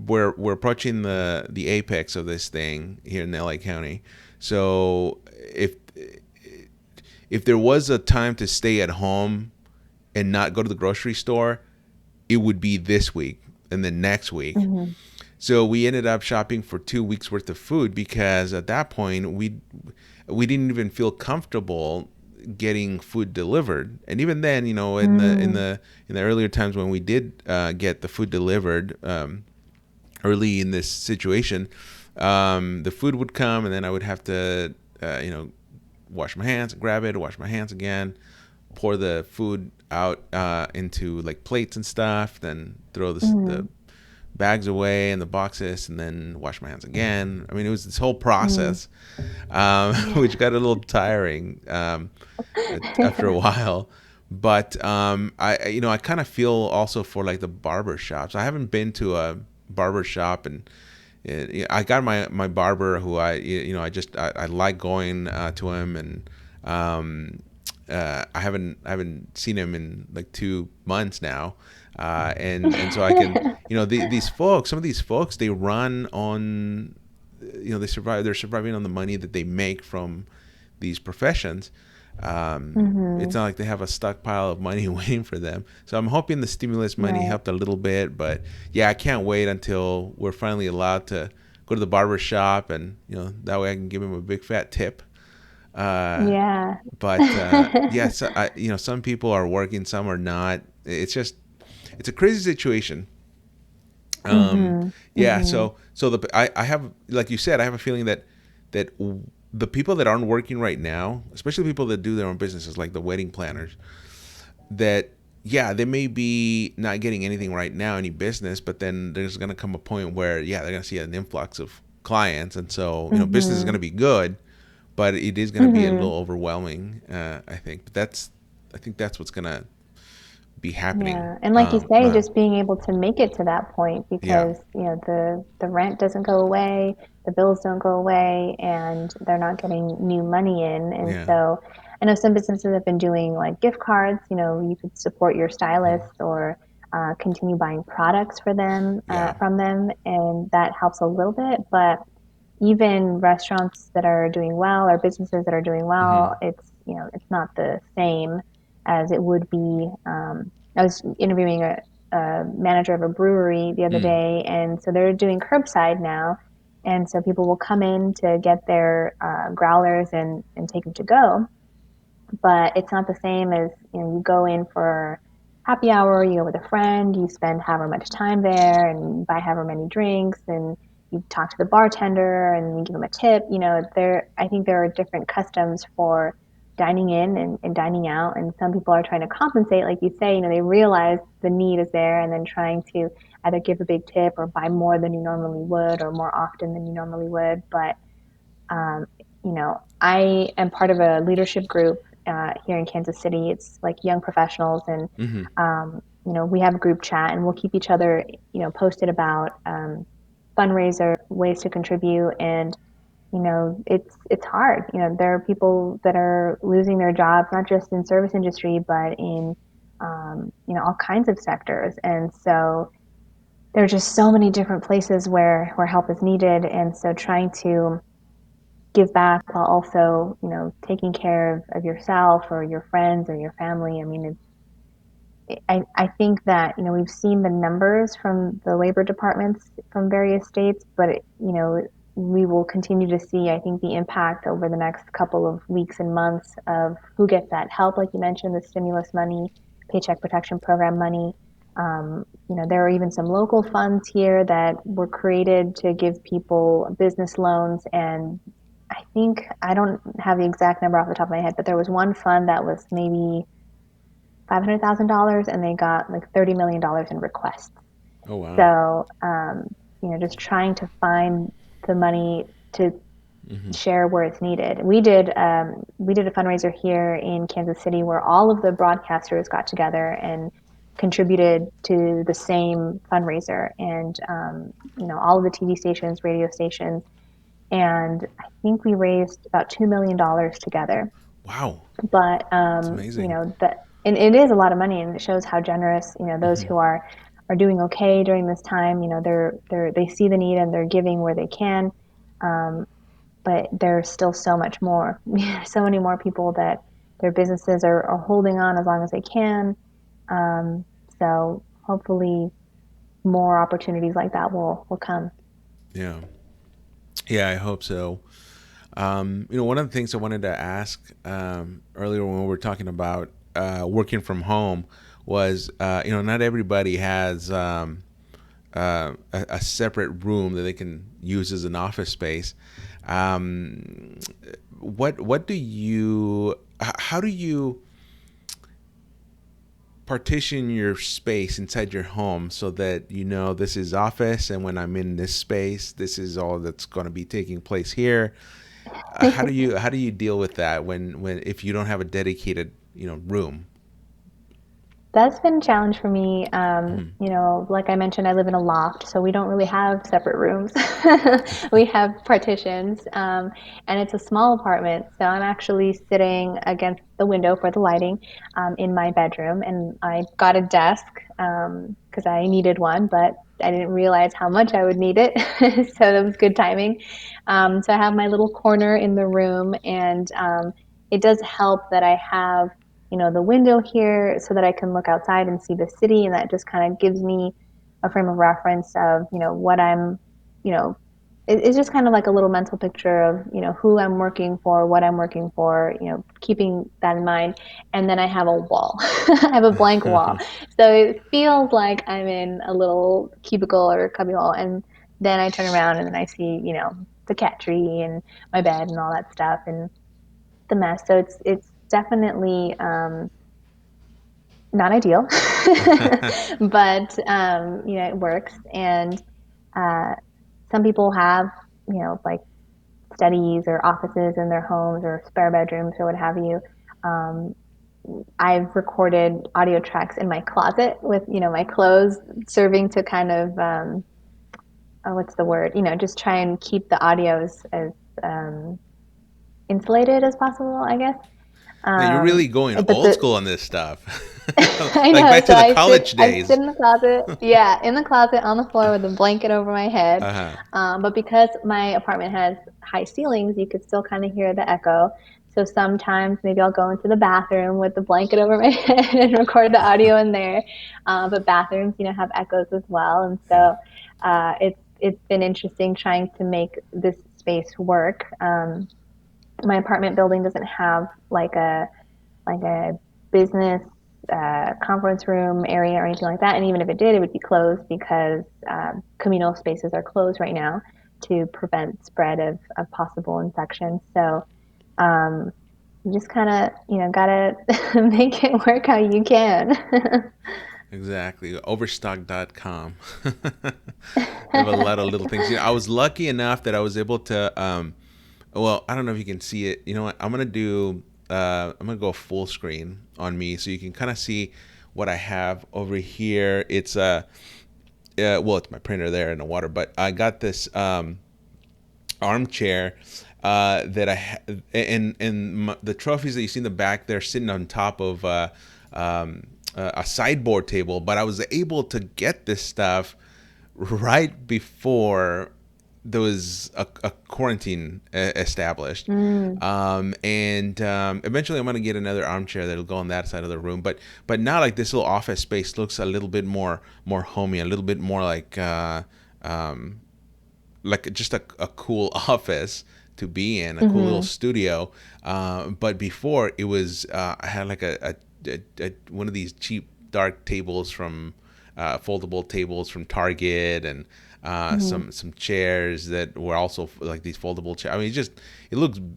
we're approaching the apex of this thing here in LA County, so if there was a time to stay at home and not go to the grocery store, it would be this week and then next week. Mm-hmm. So we ended up shopping for 2 weeks worth of food because at that point we didn't even feel comfortable getting food delivered. And even then, in Mm, the earlier times when we did get the food delivered, early in this situation, the food would come, and then I would have to, wash my hands, grab it, wash my hands again, pour the food out into like plates and stuff, then throw the mm, bags away and the boxes, and then wash my hands again. I mean, it was this whole mm. process, Yeah. which got a little tiring after a while. But I kind of feel also for like the barber shops. I haven't been to a barber shop, and I got my barber who I like going to him, and I haven't seen him in like 2 months now, and so I can, these folks, some of these folks, they run on, they're surviving on the money that they make from these professions. It's Hmm. not like they have a stockpile of money waiting for them. So I'm hoping the stimulus money Right. helped a little bit, but yeah, I can't wait until we're finally allowed to go to the barber shop, and that way I can give him a big fat tip. Uh, Yeah. but yes, some people are working, some are not. It's a crazy situation. Um, Hmm. yeah, Hmm. so I have, like you said, I have a feeling that the people that aren't working right now, especially people that do their own businesses, like the wedding planners, that yeah, they may be not getting anything right now, any business, but then there's gonna come a point where yeah, they're gonna see an influx of clients, and so business is Hmm. gonna be good, but it is gonna be a Hmm. little overwhelming. I think, but I think that's what's gonna be happening. Yeah. And like you say, Uh, just being able to make it to that point yeah, because, the rent doesn't go away, the bills don't go away, and they're not getting new money in. And yeah, so I know some businesses have been doing like gift cards, you could support your mhm, stylist or continue buying products for them, yeah, from them, and that helps a little bit. But even restaurants that are doing well or businesses that are doing hmm, well, it's not the same as it would be. I was interviewing a manager of a brewery the other mm, day, and so they're doing curbside now, and so people will come in to get their growlers and take them to go, but it's not the same as you go in for happy hour, you go with a friend, you spend however much time there and buy however many drinks, and you talk to the bartender and you give them a tip. I think there are different customs for dining in and dining out, and some people are trying to compensate, like you say. They realize the need is there, and then trying to either give a big tip or buy more than you normally would or more often than you normally would. But I am part of a leadership group here in Kansas City. It's like young professionals, and hmm, we have a group chat, and we'll keep each other, posted about fundraiser ways to contribute. And it's hard. There are people that are losing their jobs, not just in service industry, but in all kinds of sectors. And so there are just so many different places where help is needed. And so trying to give back while also, taking care of yourself or your friends or your family. I mean, I think that, we've seen the numbers from the labor departments from various states, but, we will continue to see, I think, the impact over the next couple of weeks and months of who gets that help, like you mentioned, the stimulus money, Paycheck Protection Program money. There are even some local funds here that were created to give people business loans. And I don't have the exact number off the top of my head, but there was one fund that was maybe $500,000, and they got like $30 million in requests. oh wow, So, just trying to find the money to hmm, share where it's needed. We did a fundraiser here in Kansas City where all of the broadcasters got together and contributed to the same fundraiser, and all of the TV stations, radio stations, and I think we raised about $2 million together. wow, But it's amazing. that and it is a lot of money, and it shows how generous, those Hmm. who are doing okay during this time. They see the need and they're giving where they can. Um, but there's still so much more, so many more people that their businesses are holding on as long as they can. Um, so hopefully, more opportunities like that will come. Yeah. Yeah, I hope so. One of the things I wanted to ask earlier when we were talking about working from home was, not everybody has a separate room that they can use as an office space. Um, what do you? How do you partition your space inside your home so that this is office, and when I'm in this space, this is all that's going to be taking place here? How do you deal with that when if you don't have a dedicated room? That's been a challenge for me. Hmm. Like I mentioned, I live in a loft, so we don't really have separate rooms. We have partitions, and it's a small apartment. So I'm actually sitting against the window for the lighting in my bedroom, and I got a desk because I needed one, but I didn't realize how much I would need it. So that was good timing. So I have my little corner in the room, and it does help that I have the window here so that I can look outside and see the city. And that just kind of gives me a frame of reference of, what you know, it's just kind of like a little mental picture of, who I'm working for, what I'm working for, keeping that in mind. And then I have a wall. I have a blank wall. So it feels like I'm in a little cubicle or cubbyhole. And then I turn around and then I see, the cat tree and my bed and all that stuff. And the mess. So it's definitely not ideal, but it works. And uh, some people have like studies or offices in their homes or spare bedrooms or what have you. Um, I've recorded audio tracks in my closet with my clothes, serving to kind of what's the word? Just try and keep the audios as insulated as possible, I guess. Man, you're really going But old the school on this stuff. I Like know. back So to the college I sit days. in the closet. Yeah, in the closet on the floor with a blanket over my head. Uh-huh. But because my apartment has high ceilings, you could still kind of hear the echo. So sometimes maybe I'll go into the bathroom with the blanket over my head and record the audio in there. But bathrooms, have echoes as well, and Yeah. so it's been interesting trying to make this space work. My apartment building doesn't have like a business conference room area or anything like that. And even if it did, it would be closed because communal spaces are closed right now to prevent spread of possible infections. So um, you just kind of, gotta make it work how you can. Exactly. Overstock.com. They have a lot of little things. I was lucky enough that I was able to well, I don't know if you can see it. You know what? I'm gonna go full screen on me so you can kind of see what I have over here. It's well, it's my printer there in the water, but I got this armchair that and the trophies that you see in the back, they're sitting on top of a sideboard table. But I was able to get this stuff right before there was a quarantine established. Mm, And eventually I'm going to get another armchair that'll go on that side of the room. But now, like, this little office space looks a little bit more homey, a little bit more um, like just a cool office to be in, a cool little hmm studio. But before, it was I had like one of these cheap dark tables from foldable tables from Target, and hmm some chairs that were also like these foldable chairs. I mean,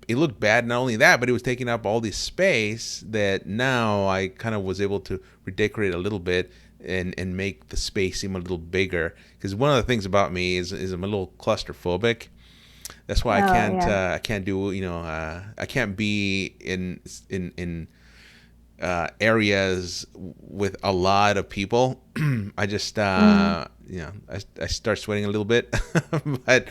it looked bad. Not only that, but it was taking up all this space that now I kind of was able to redecorate a little bit and make the space seem a little bigger. Because one of the things about me is I'm a little claustrophobic. That's why Oh, yeah. I can't do I can't be in areas with a lot of people. I just Mm. I start sweating a little bit, but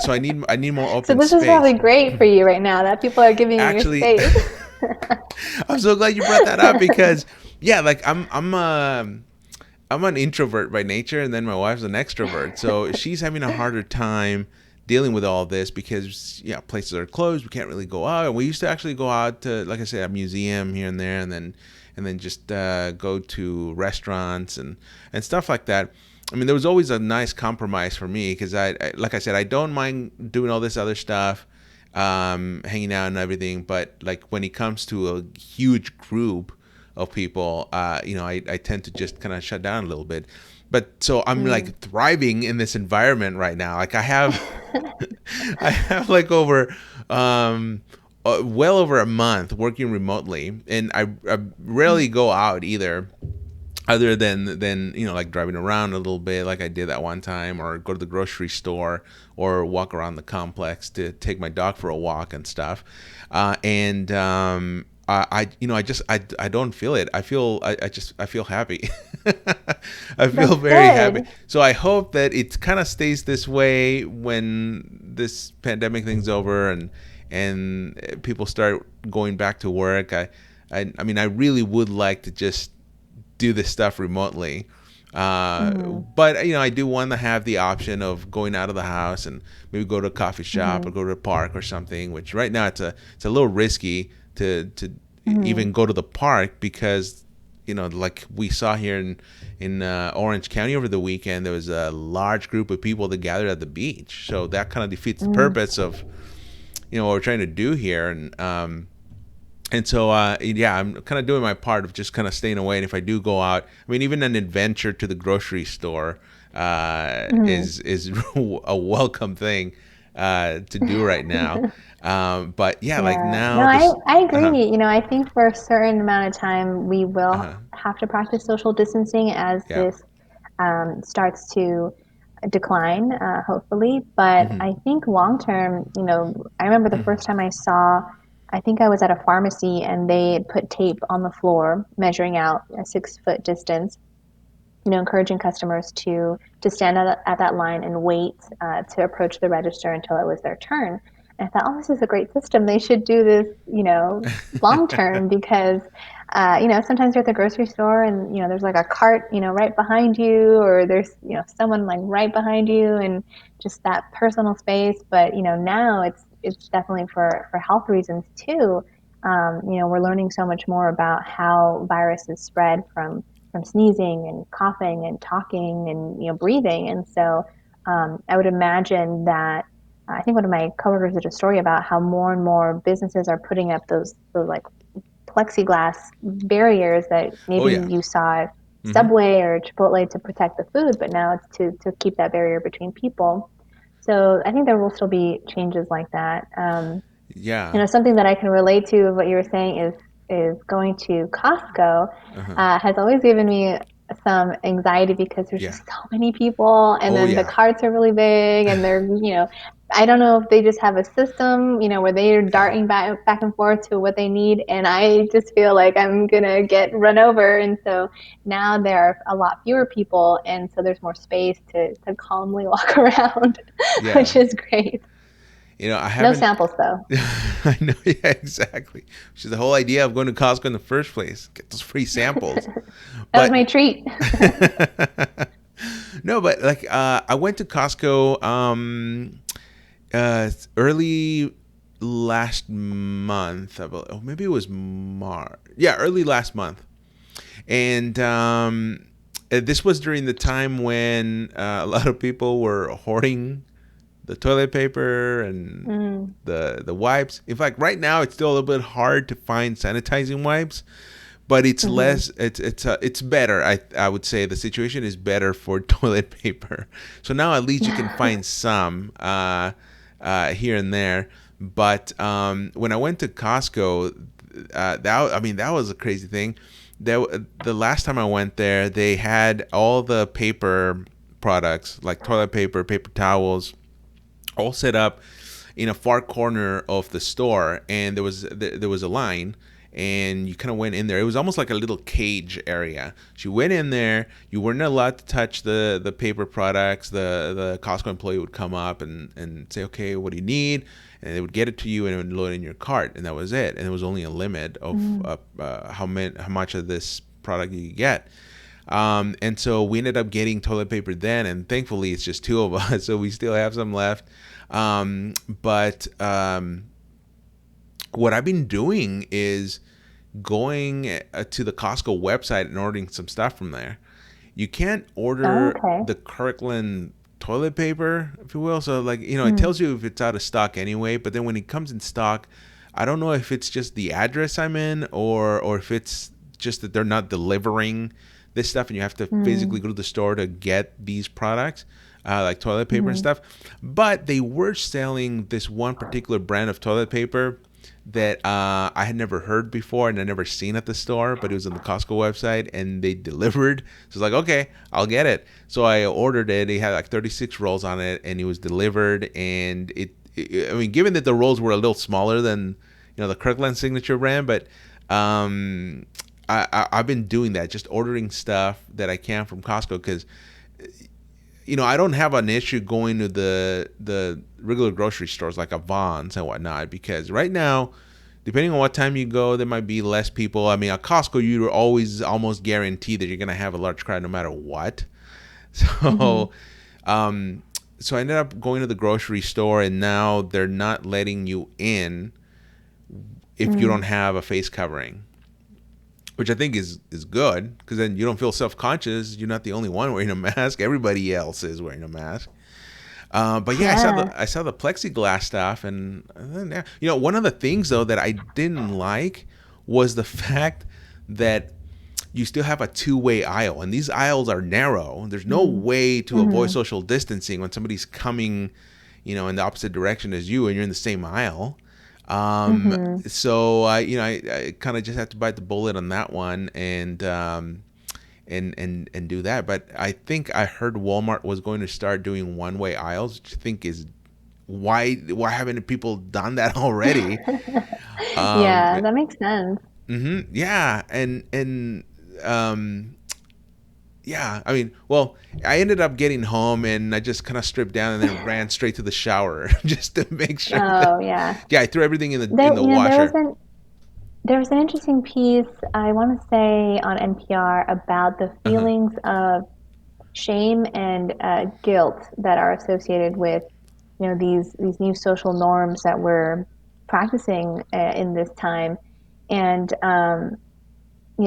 so I need more So open this is probably space. great for you right now that people are giving you your Actually, space. I'm so glad you brought that up because yeah, like I'm an introvert by nature, and then my wife's an extrovert. So she's having a harder time dealing with all this because places are closed. We can't really go out. And we used to actually go out to, like I said, a museum here and there, and then and then just go to restaurants and stuff like that. I mean, there was always a nice compromise for me because like I said, I don't mind doing all this other stuff, hanging out and everything. But like when it comes to a huge group of people, I tend to just kind of shut down a little bit. But so I'm Mm. like thriving in this environment right now. Like I have, I have like over, well over a month working remotely, and I rarely go out either, other than like driving around a little bit like I did that one time, or go to the grocery store, or walk around the complex to take my dog for a walk and stuff. And I don't feel it. I feel happy. I feel That's very happy. good. So I hope that it kind of stays this way when this pandemic thing's over, and people start going back to work. I mean, I really would like to just do this stuff remotely. Mm-hmm. But I do want to have the option of going out of the house and maybe go to a coffee shop Mm-hmm. or go to a park or something. Which right now it's a little risky to Mm-hmm. even go to the park because like we saw here in Orange County over the weekend, there was a large group of people that gathered at the beach. So that kind of defeats the Mm-hmm. purpose of what we're trying to do here. And so, yeah, I'm kind of doing my part of just kind of staying away. And if I do go out, I mean, even an adventure to the grocery store Mm-hmm. is a welcome thing to do right now. But yeah, like Yeah, no, now I, this. I Uh-huh, agree. I think for a certain amount of time, we will uh-huh, have to practice social distancing as yeah. this starts to decline, hopefully. But Mm-hmm, I think long term, I remember the first time I think I was at a pharmacy and they had put tape on the floor measuring out a 6 foot distance, encouraging customers to stand at that line and wait to approach the register until it was their turn. And I thought, oh, this is a great system. They should do this, long term because, sometimes you're at the grocery store and there's like a cart, right behind you, or there's someone like right behind you, and just that personal space. But now it's definitely for health reasons too. We're learning so much more about how viruses spread from sneezing and coughing and talking and breathing. And so I would imagine that I think one of my coworkers did a story about how more and more businesses are putting up those like plexiglass barriers that oh maybe yeah. you saw at Mm-hmm, Subway or Chipotle to protect the food, but now it's to keep that barrier between people. So I think there will still be changes like that. yeah. Something that I can relate to of what you were saying is going to Costco Uh-huh, has always given me some anxiety because there's yeah. just so many people, and Oh then the yeah. carts are really big, and they're I don't know if they just have a system where they're Yeah. darting back and forth to what they need, and I just feel like I'm gonna get run over, and so now there are a lot fewer people, and so there's more space to calmly walk around, Yeah. which is great. I No haven't. samples though. I know, yeah, exactly. Which is the whole idea of going to Costco in the first place. Get those free samples. That was But my treat. no, but like I went to Costco early last month. Oh, maybe it was March. Yeah, early last month. And this was during the time when a lot of people were hoarding the toilet paper and Mm, the wipes. In fact, right now it's still a little bit hard to find sanitizing wipes, but it's hmm. less. It's better. I would say the situation is better for toilet paper. So now at least you can find some here and there. But when I went to Costco, that was a crazy thing. The last time I went there, they had all the paper products like toilet paper, paper towels, all set up in a far corner of the store, and there was a line, and you kind of went in there. It was almost like a little cage area. So you went in there. You weren't allowed to touch the paper products. The Costco employee would come up and say, "Okay, what do you need?" And they would get it to you and it would load in your cart, and that was it. And there was only a limit of Mm, how much of this product you could get. And so we ended up getting toilet paper then, and thankfully it's just two of us, so we still have some left. But what I've been doing is going to the Costco website and ordering some stuff from there. You can't Oh, order okay. the Kirkland toilet paper, if you will. So, like, it Mm, tells you if it's out of stock anyway. But then when it comes in stock, I don't know if it's just the address I'm in, or if it's just that they're not delivering this stuff and you have to physically mm, go to the store to get these products, like toilet paper and mm, stuff. But they were selling this one particular brand of toilet paper that I had never heard before and I never seen at the store, but it was on the Costco website and they delivered. So I was like, okay, I'll get it. So I ordered it. It had like 36 rolls on it, and it was delivered. And I mean, given that the rolls were a little smaller than the Kirkland signature brand, but um, I've been doing that, just ordering stuff that I can from Costco because I don't have an issue going to the regular grocery stores like a Vons and whatnot, because right now, depending on what time you go, there might be less people. I mean, at Costco, you're always almost guaranteed that you're gonna have a large crowd no matter what. mm-hmm, So, um, so I ended up going to the grocery store, and now they're not letting you in if you don't mm. have a face covering, which I think is good, because then you don't feel self conscious. You're not the only one wearing a mask. Everybody else is wearing a mask. But yeah, Yeah. I saw the plexiglass stuff, and one of the things though that I didn't like was the fact that you still have a two-way aisle, and these aisles are narrow. There's no Mm, way to avoid mm-hmm, social distancing when somebody's coming, in the opposite direction as you, and you're in the same aisle. mm-hmm. So I kind of just have to bite the bullet on that one, and do that. But I think I heard Walmart was going to start doing one-way aisles, which I think is why haven't people done that already? Um, Yeah, that makes sense. yeah, and um, yeah. I mean, well, I ended up getting home and I just kind of stripped down and then ran straight to the shower just to make sure that Oh, yeah. yeah, I threw everything in the There, washer. there was an interesting piece, I want to say, on NPR about the Uh huh. feelings of shame and guilt that are associated with, these new social norms that we're practicing in this time. And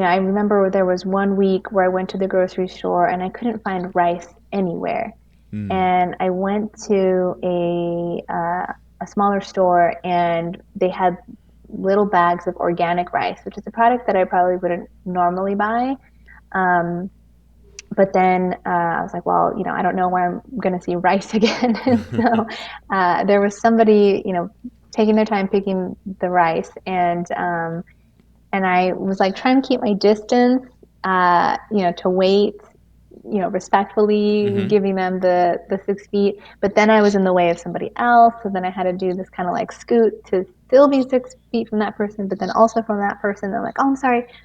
I remember there was one week where I went to the grocery store and I couldn't find rice anywhere. Mm. And I went to a smaller store and they had little bags of organic rice, which is a product that I probably wouldn't normally buy. Um, but then I was like, well, I don't know where I'm going to see rice again. And so there was somebody, taking their time picking the rice, and I was like trying to keep my distance, to wait, respectfully Mm-hmm. giving them the 6 feet. But then I was in the way of somebody else, so then I had to do this kind of like scoot to still be 6 feet from that person, but then also from that person. I'm like, oh,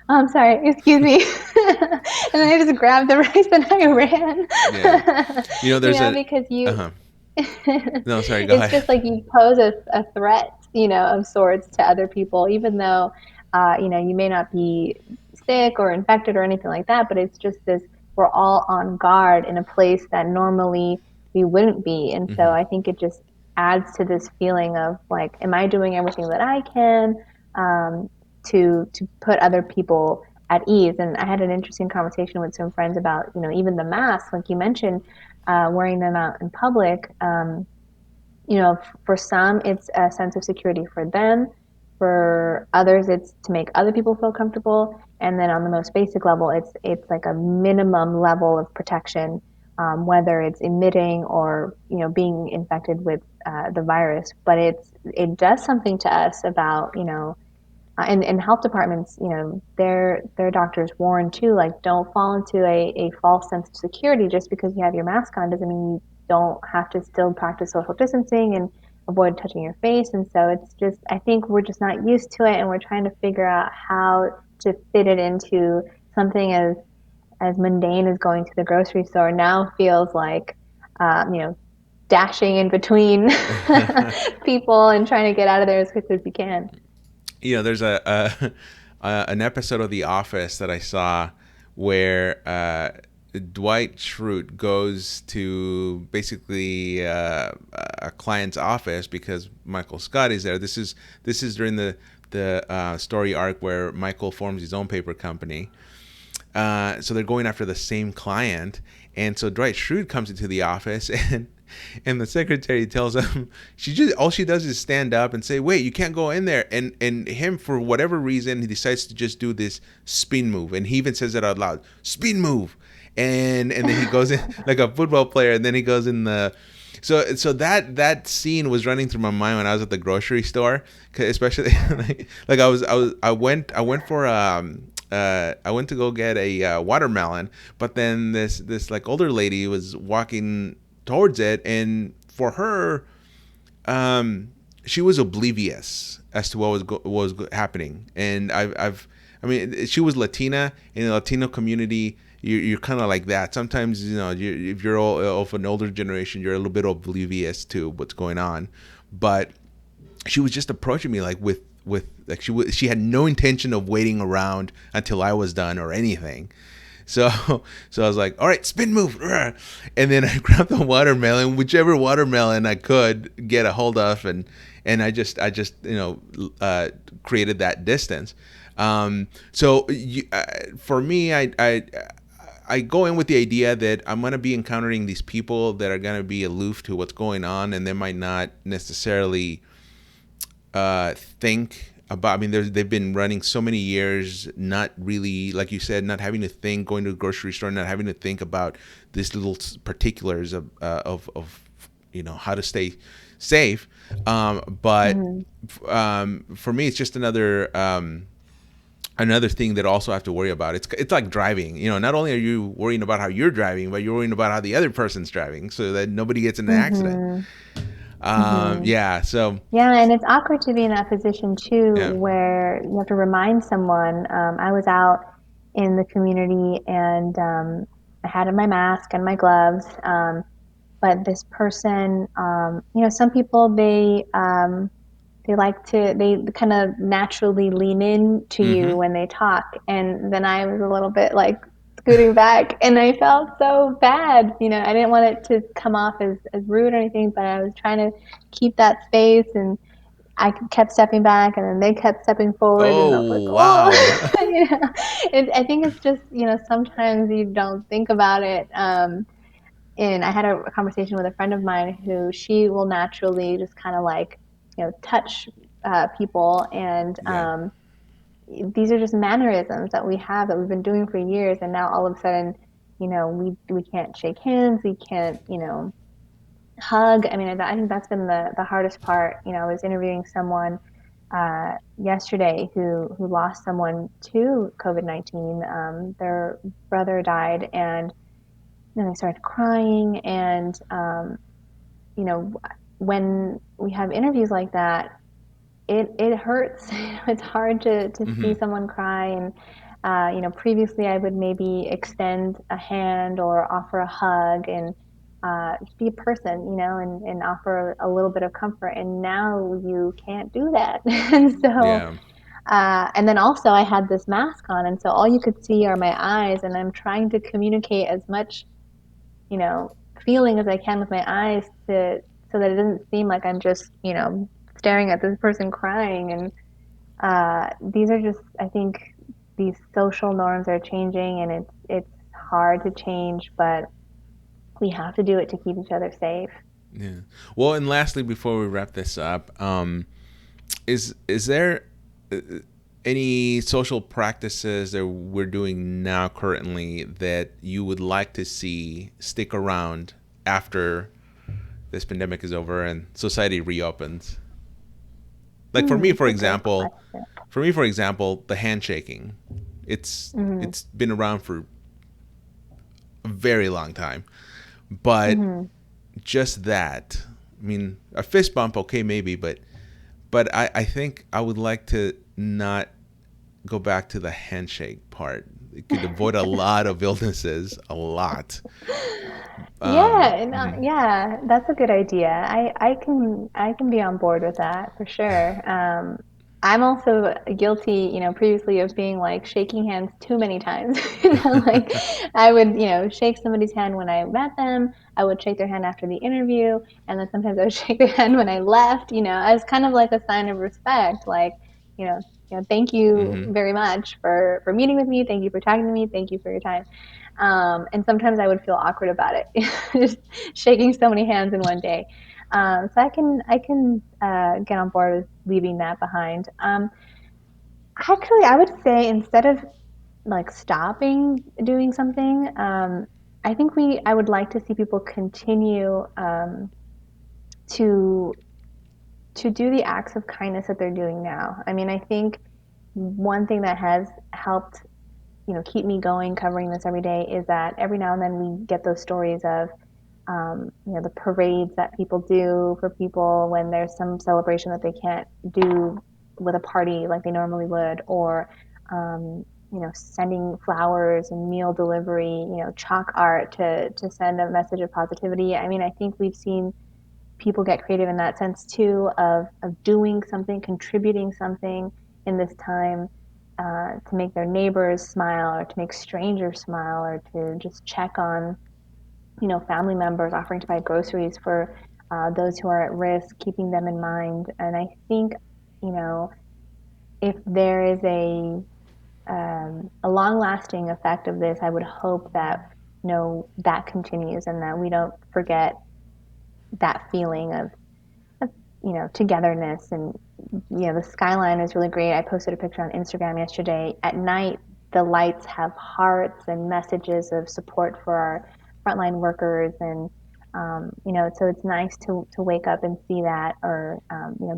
I'm sorry, excuse me, and then I just grabbed the rice and I Yeah. ran. There's a. Because Uh you huh. No, sorry. Go it's ahead. just like you pose a threat, of sorts to other people, even though, you may not be sick or infected or anything like that, but it's just this, we're all on guard in a place that normally we wouldn't be. And so Mm-hmm. I think it just adds to this feeling of like, am I doing everything that I can, to put other people at ease? And I had an interesting conversation with some friends about, even the masks, like you mentioned, wearing them out in public. For some, it's a sense of security for them. For others, it's to make other people feel comfortable. And then on the most basic level, it's like a minimum level of protection, whether it's emitting or being infected with the virus. But it does something to us about and health departments, their doctors warn too, like don't fall into a false sense of security. Just because you have your mask on doesn't mean you don't have to still practice social distancing and avoid touching your face. And so it's just, I think we're just not used to it, and we're trying to figure out how to fit it into something as mundane as going to the grocery store now feels like, dashing in between people and trying to get out of there as quick as you can. There's an episode of The Office that I saw where Dwight Schrute goes to basically a client's office because Michael Scott is there. This is during the the story arc where Michael forms his own paper company. So they're going after the same client, and so Dwight Schrute comes into the office, and the secretary tells him she just all she does is stand up and say, "Wait, you can't go in there." And him, for whatever reason, he decides to just do this spin move, and he even says it out loud, "Spin move." And then he goes in like a football player, and then he goes in the so that scene was running through my mind when I was at the grocery store, especially like I went for I went to go get a watermelon, but then this like older lady was walking towards it, and for her, she was oblivious as to what was happening, and I mean, she was Latina in the Latino community. You're kind of like that. Sometimes, if you're all of an older generation, you're a little bit oblivious to what's going on. But she was just approaching me like with like she had no intention of waiting around until I was done or anything. So so I was like, all right, spin move, and then I grabbed the watermelon, whichever watermelon I could get a hold of, and I just created that distance. For me, I go in with the idea that I'm going to be encountering these people that are going to be aloof to what's going on, and they might not necessarily think about. I mean, they've been running so many years, not really, like you said, not having to think, going to a grocery store, not having to think about these little particulars of how to stay safe. But for me, it's just another thing that also have to worry about. It's like driving. Not only are you worrying about how you're driving, but you're worrying about how the other person's driving, so that nobody gets in an accident. Mm-hmm. Mm-hmm. Yeah. So Yeah, and it's awkward to be in that position too, yeah. where you have to remind someone. I was out in the community and I had my mask and my gloves, but this person, some people they kind of naturally lean in to you Mm-hmm. when they talk, and then I was a little bit like scooting back, and I felt so bad. I didn't want it to come off as rude or anything, but I was trying to keep that space, and I kept stepping back, and then they kept stepping forward, and I was like, Oh wow. oh, I think it's just sometimes you don't think about it. And I had a conversation with a friend of mine who she will naturally just kind of like touch people, and Yeah. these are just mannerisms that we have that we've been doing for years, and now all of a sudden, we can't shake hands, we can't hug. I mean, I think that's been the hardest part. I was interviewing someone yesterday who lost someone to COVID-19. Their brother died, and then they started crying. And you know, when we have interviews like that, it hurts. It's hard to see Mm-hmm. someone cry. And previously I would maybe extend a hand or offer a hug and be a person, and offer a little bit of comfort. And now you can't do that. And so, Yeah. and then also I had this mask on, and so all you could see are my eyes, and I'm trying to communicate as much, you know, feeling as I can with my eyes to so that it doesn't seem like I'm just, staring at this person crying. And these are just, I think, these social norms are changing, and it's hard to change, but we have to do it to keep each other safe. Yeah. Well, and lastly, before we wrap this up, is there uh, any social practices that we're doing now currently that you would like to see stick around after this pandemic is over and society reopens? Like That's a great question. for me, for example, the handshaking. Hmm. It's been around for a very long time, but Hmm. just that. I mean, a fist bump, okay, maybe, but I think I would like to not go back to the handshake part. It could avoid a lot of illnesses, a lot. Yeah, and Mhm. yeah, that's a good idea. I can be on board with that for sure. I'm also guilty, previously of being like shaking hands too many times. Like I would, shake somebody's hand when I met them. I would shake their hand after the interview, and then sometimes I would shake their hand when I left, as kind of like a sign of respect. Like, thank you Mm-hmm. very much for meeting with me. Thank you for talking to me. Thank you for your time. And sometimes I would feel awkward about it, just shaking so many hands in one day. So I can get on board with leaving that behind. Actually, I would say instead of like stopping doing something, I think I would like to see people continue to do the acts of kindness that they're doing now. I mean, I think one thing that has helped, keep me going covering this every day is that every now and then we get those stories of, the parades that people do for people when there's some celebration that they can't do with a party like they normally would, or, sending flowers and meal delivery, chalk art to send a message of positivity. I mean, I think we've seen people get creative in that sense too, of doing something, contributing something in this time, to make their neighbors smile or to make strangers smile or to just check on, family members, offering to buy groceries for those who are at risk, keeping them in mind. And I think, you know, if there is a long lasting effect of this, I would hope that, that continues and that we don't forget that feeling of togetherness. And the skyline is really great. I posted a picture on Instagram yesterday. At night, the lights have hearts and messages of support for our frontline workers. And so it's nice to wake up and see that, or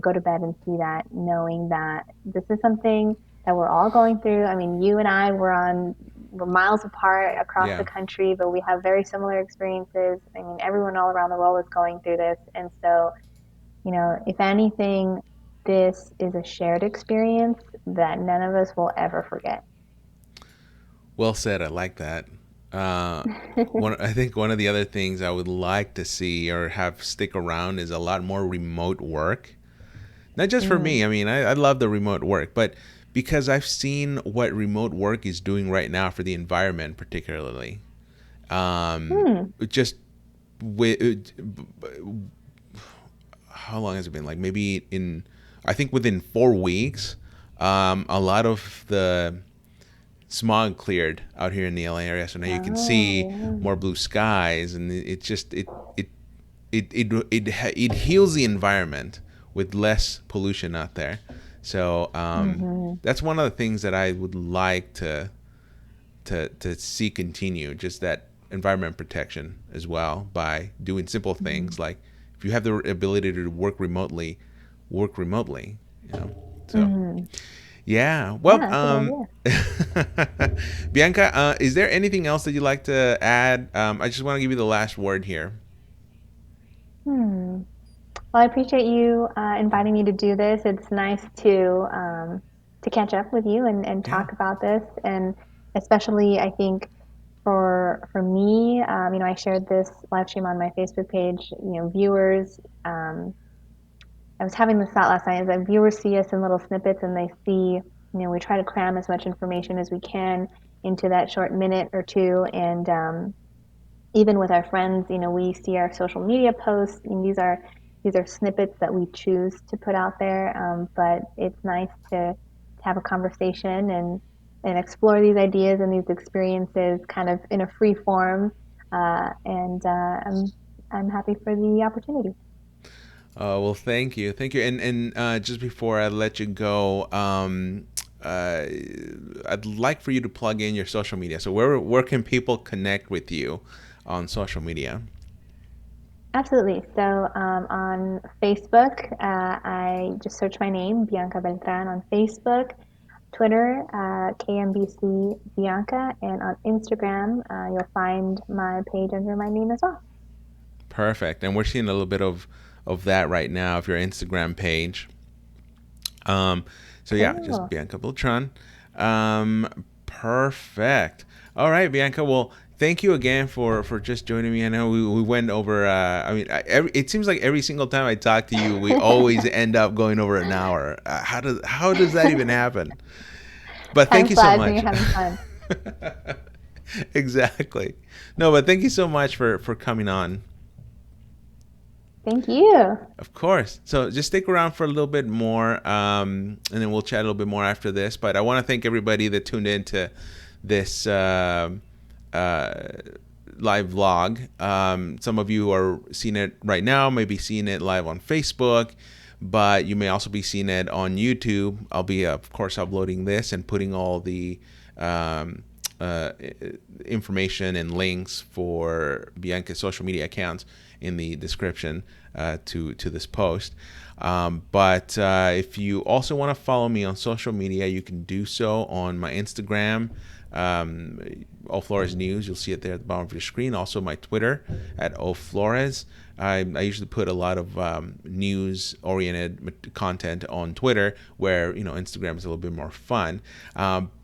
go to bed and see that, knowing that this is something that we're all going through. I mean, you and I we're miles apart across the Yeah. country, but we have very similar experiences. I mean, everyone all around the world is going through this, and so if anything, this is a shared experience that none of us will ever forget. Well said. I like that. Uh, I think one of the other things I would like to see or have stick around is a lot more remote work. Not just for Mm. me. I mean, I love the remote work, but because I've seen what remote work is doing right now for the environment, particularly. Hmm. Just with how long has it been? Like maybe I think within 4 weeks, a lot of the smog cleared out here in the LA area. So now you can see Oh, more blue skies, and it just it heals the environment with less pollution out there. So yeah. Hmm. that's one of the things that I would like to see continue. Just that environment protection as well by doing simple things like if you have the ability to work remotely. You know, so. Hmm. Yeah. Well, Yeah, that's a good idea. Bianca, is there anything else that you'd like to add? I just want to give you the last word here. Hmm. Well, I appreciate you inviting me to do this. It's nice to catch up with you and Yeah. talk about this, and especially I think for me, I shared this live stream on my Facebook page. Viewers. I was having this thought last night: is that viewers see us in little snippets, and they see, we try to cram as much information as we can into that short minute or two, and even with our friends, we see our social media posts, and these are snippets that we choose to put out there. But it's nice to have a conversation and explore these ideas and these experiences kind of in a free form. And I'm happy for the opportunity. Well, thank you. And just before I let you go, uh, I'd like for you to plug in your social media. So where can people connect with you on social media? Absolutely. So on Facebook, I just search my name, Bianca Beltran, on Facebook. Twitter, KMBC Bianca, and on Instagram, you'll find my page under my name as well. Perfect. And we're seeing a little bit of that right now of your Instagram page. Um, so yeah, just Cool. Bianca Beltran. Perfect. All right, Bianca. Well, thank you again for just joining me. I know we went over. I mean, it seems like every single time I talk to you, we always end up going over an hour. How does that even happen? But thank Time you so flies when you're much. having fun. Exactly. No, but thank you so much for coming on. Thank you. Of course. So just stick around for a little bit more, and then we'll chat a little bit more after this. But I want to thank everybody that tuned in to this uh, live vlog. Some of you are seeing it right now, maybe seeing it live on Facebook, but you may also be seeing it on YouTube. I'll be, of course, uploading this and putting all the um, uh, information and links for Bianca's social media accounts in the description to this post. But if you also want to follow me on social media, you can do so on my Instagram, O Flores News. You'll see it there at the bottom of your screen. Also, my Twitter at O Flores. I usually put a lot of news-oriented content on Twitter, where Instagram is a little bit more fun.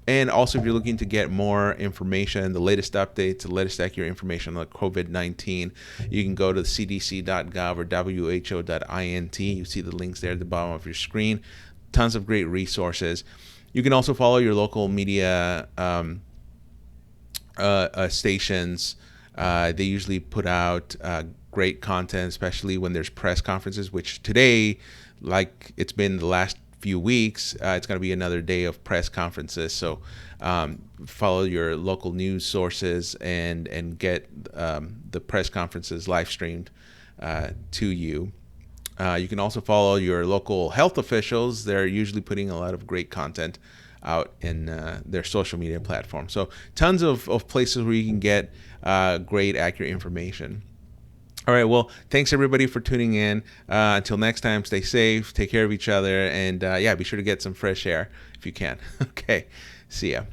And also, if you're looking to get more information, the latest updates, the latest accurate information on COVID-19, you can go to cdc.gov or who.int. You see the links there at the bottom of your screen. Tons of great resources. You can also follow your local media stations. They usually put out great content, especially when there's press conferences, which today, like it's been the last few weeks, it's going to be another day of press conferences. So follow your local news sources and get the press conferences live streamed to you. You can also follow your local health officials. They're usually putting a lot of great content out in their social media platform. So tons of places where you can get great, accurate information. All right. Well, thanks everybody for tuning in. Until next time, stay safe, take care of each other, and be sure to get some fresh air if you can. Okay. See ya.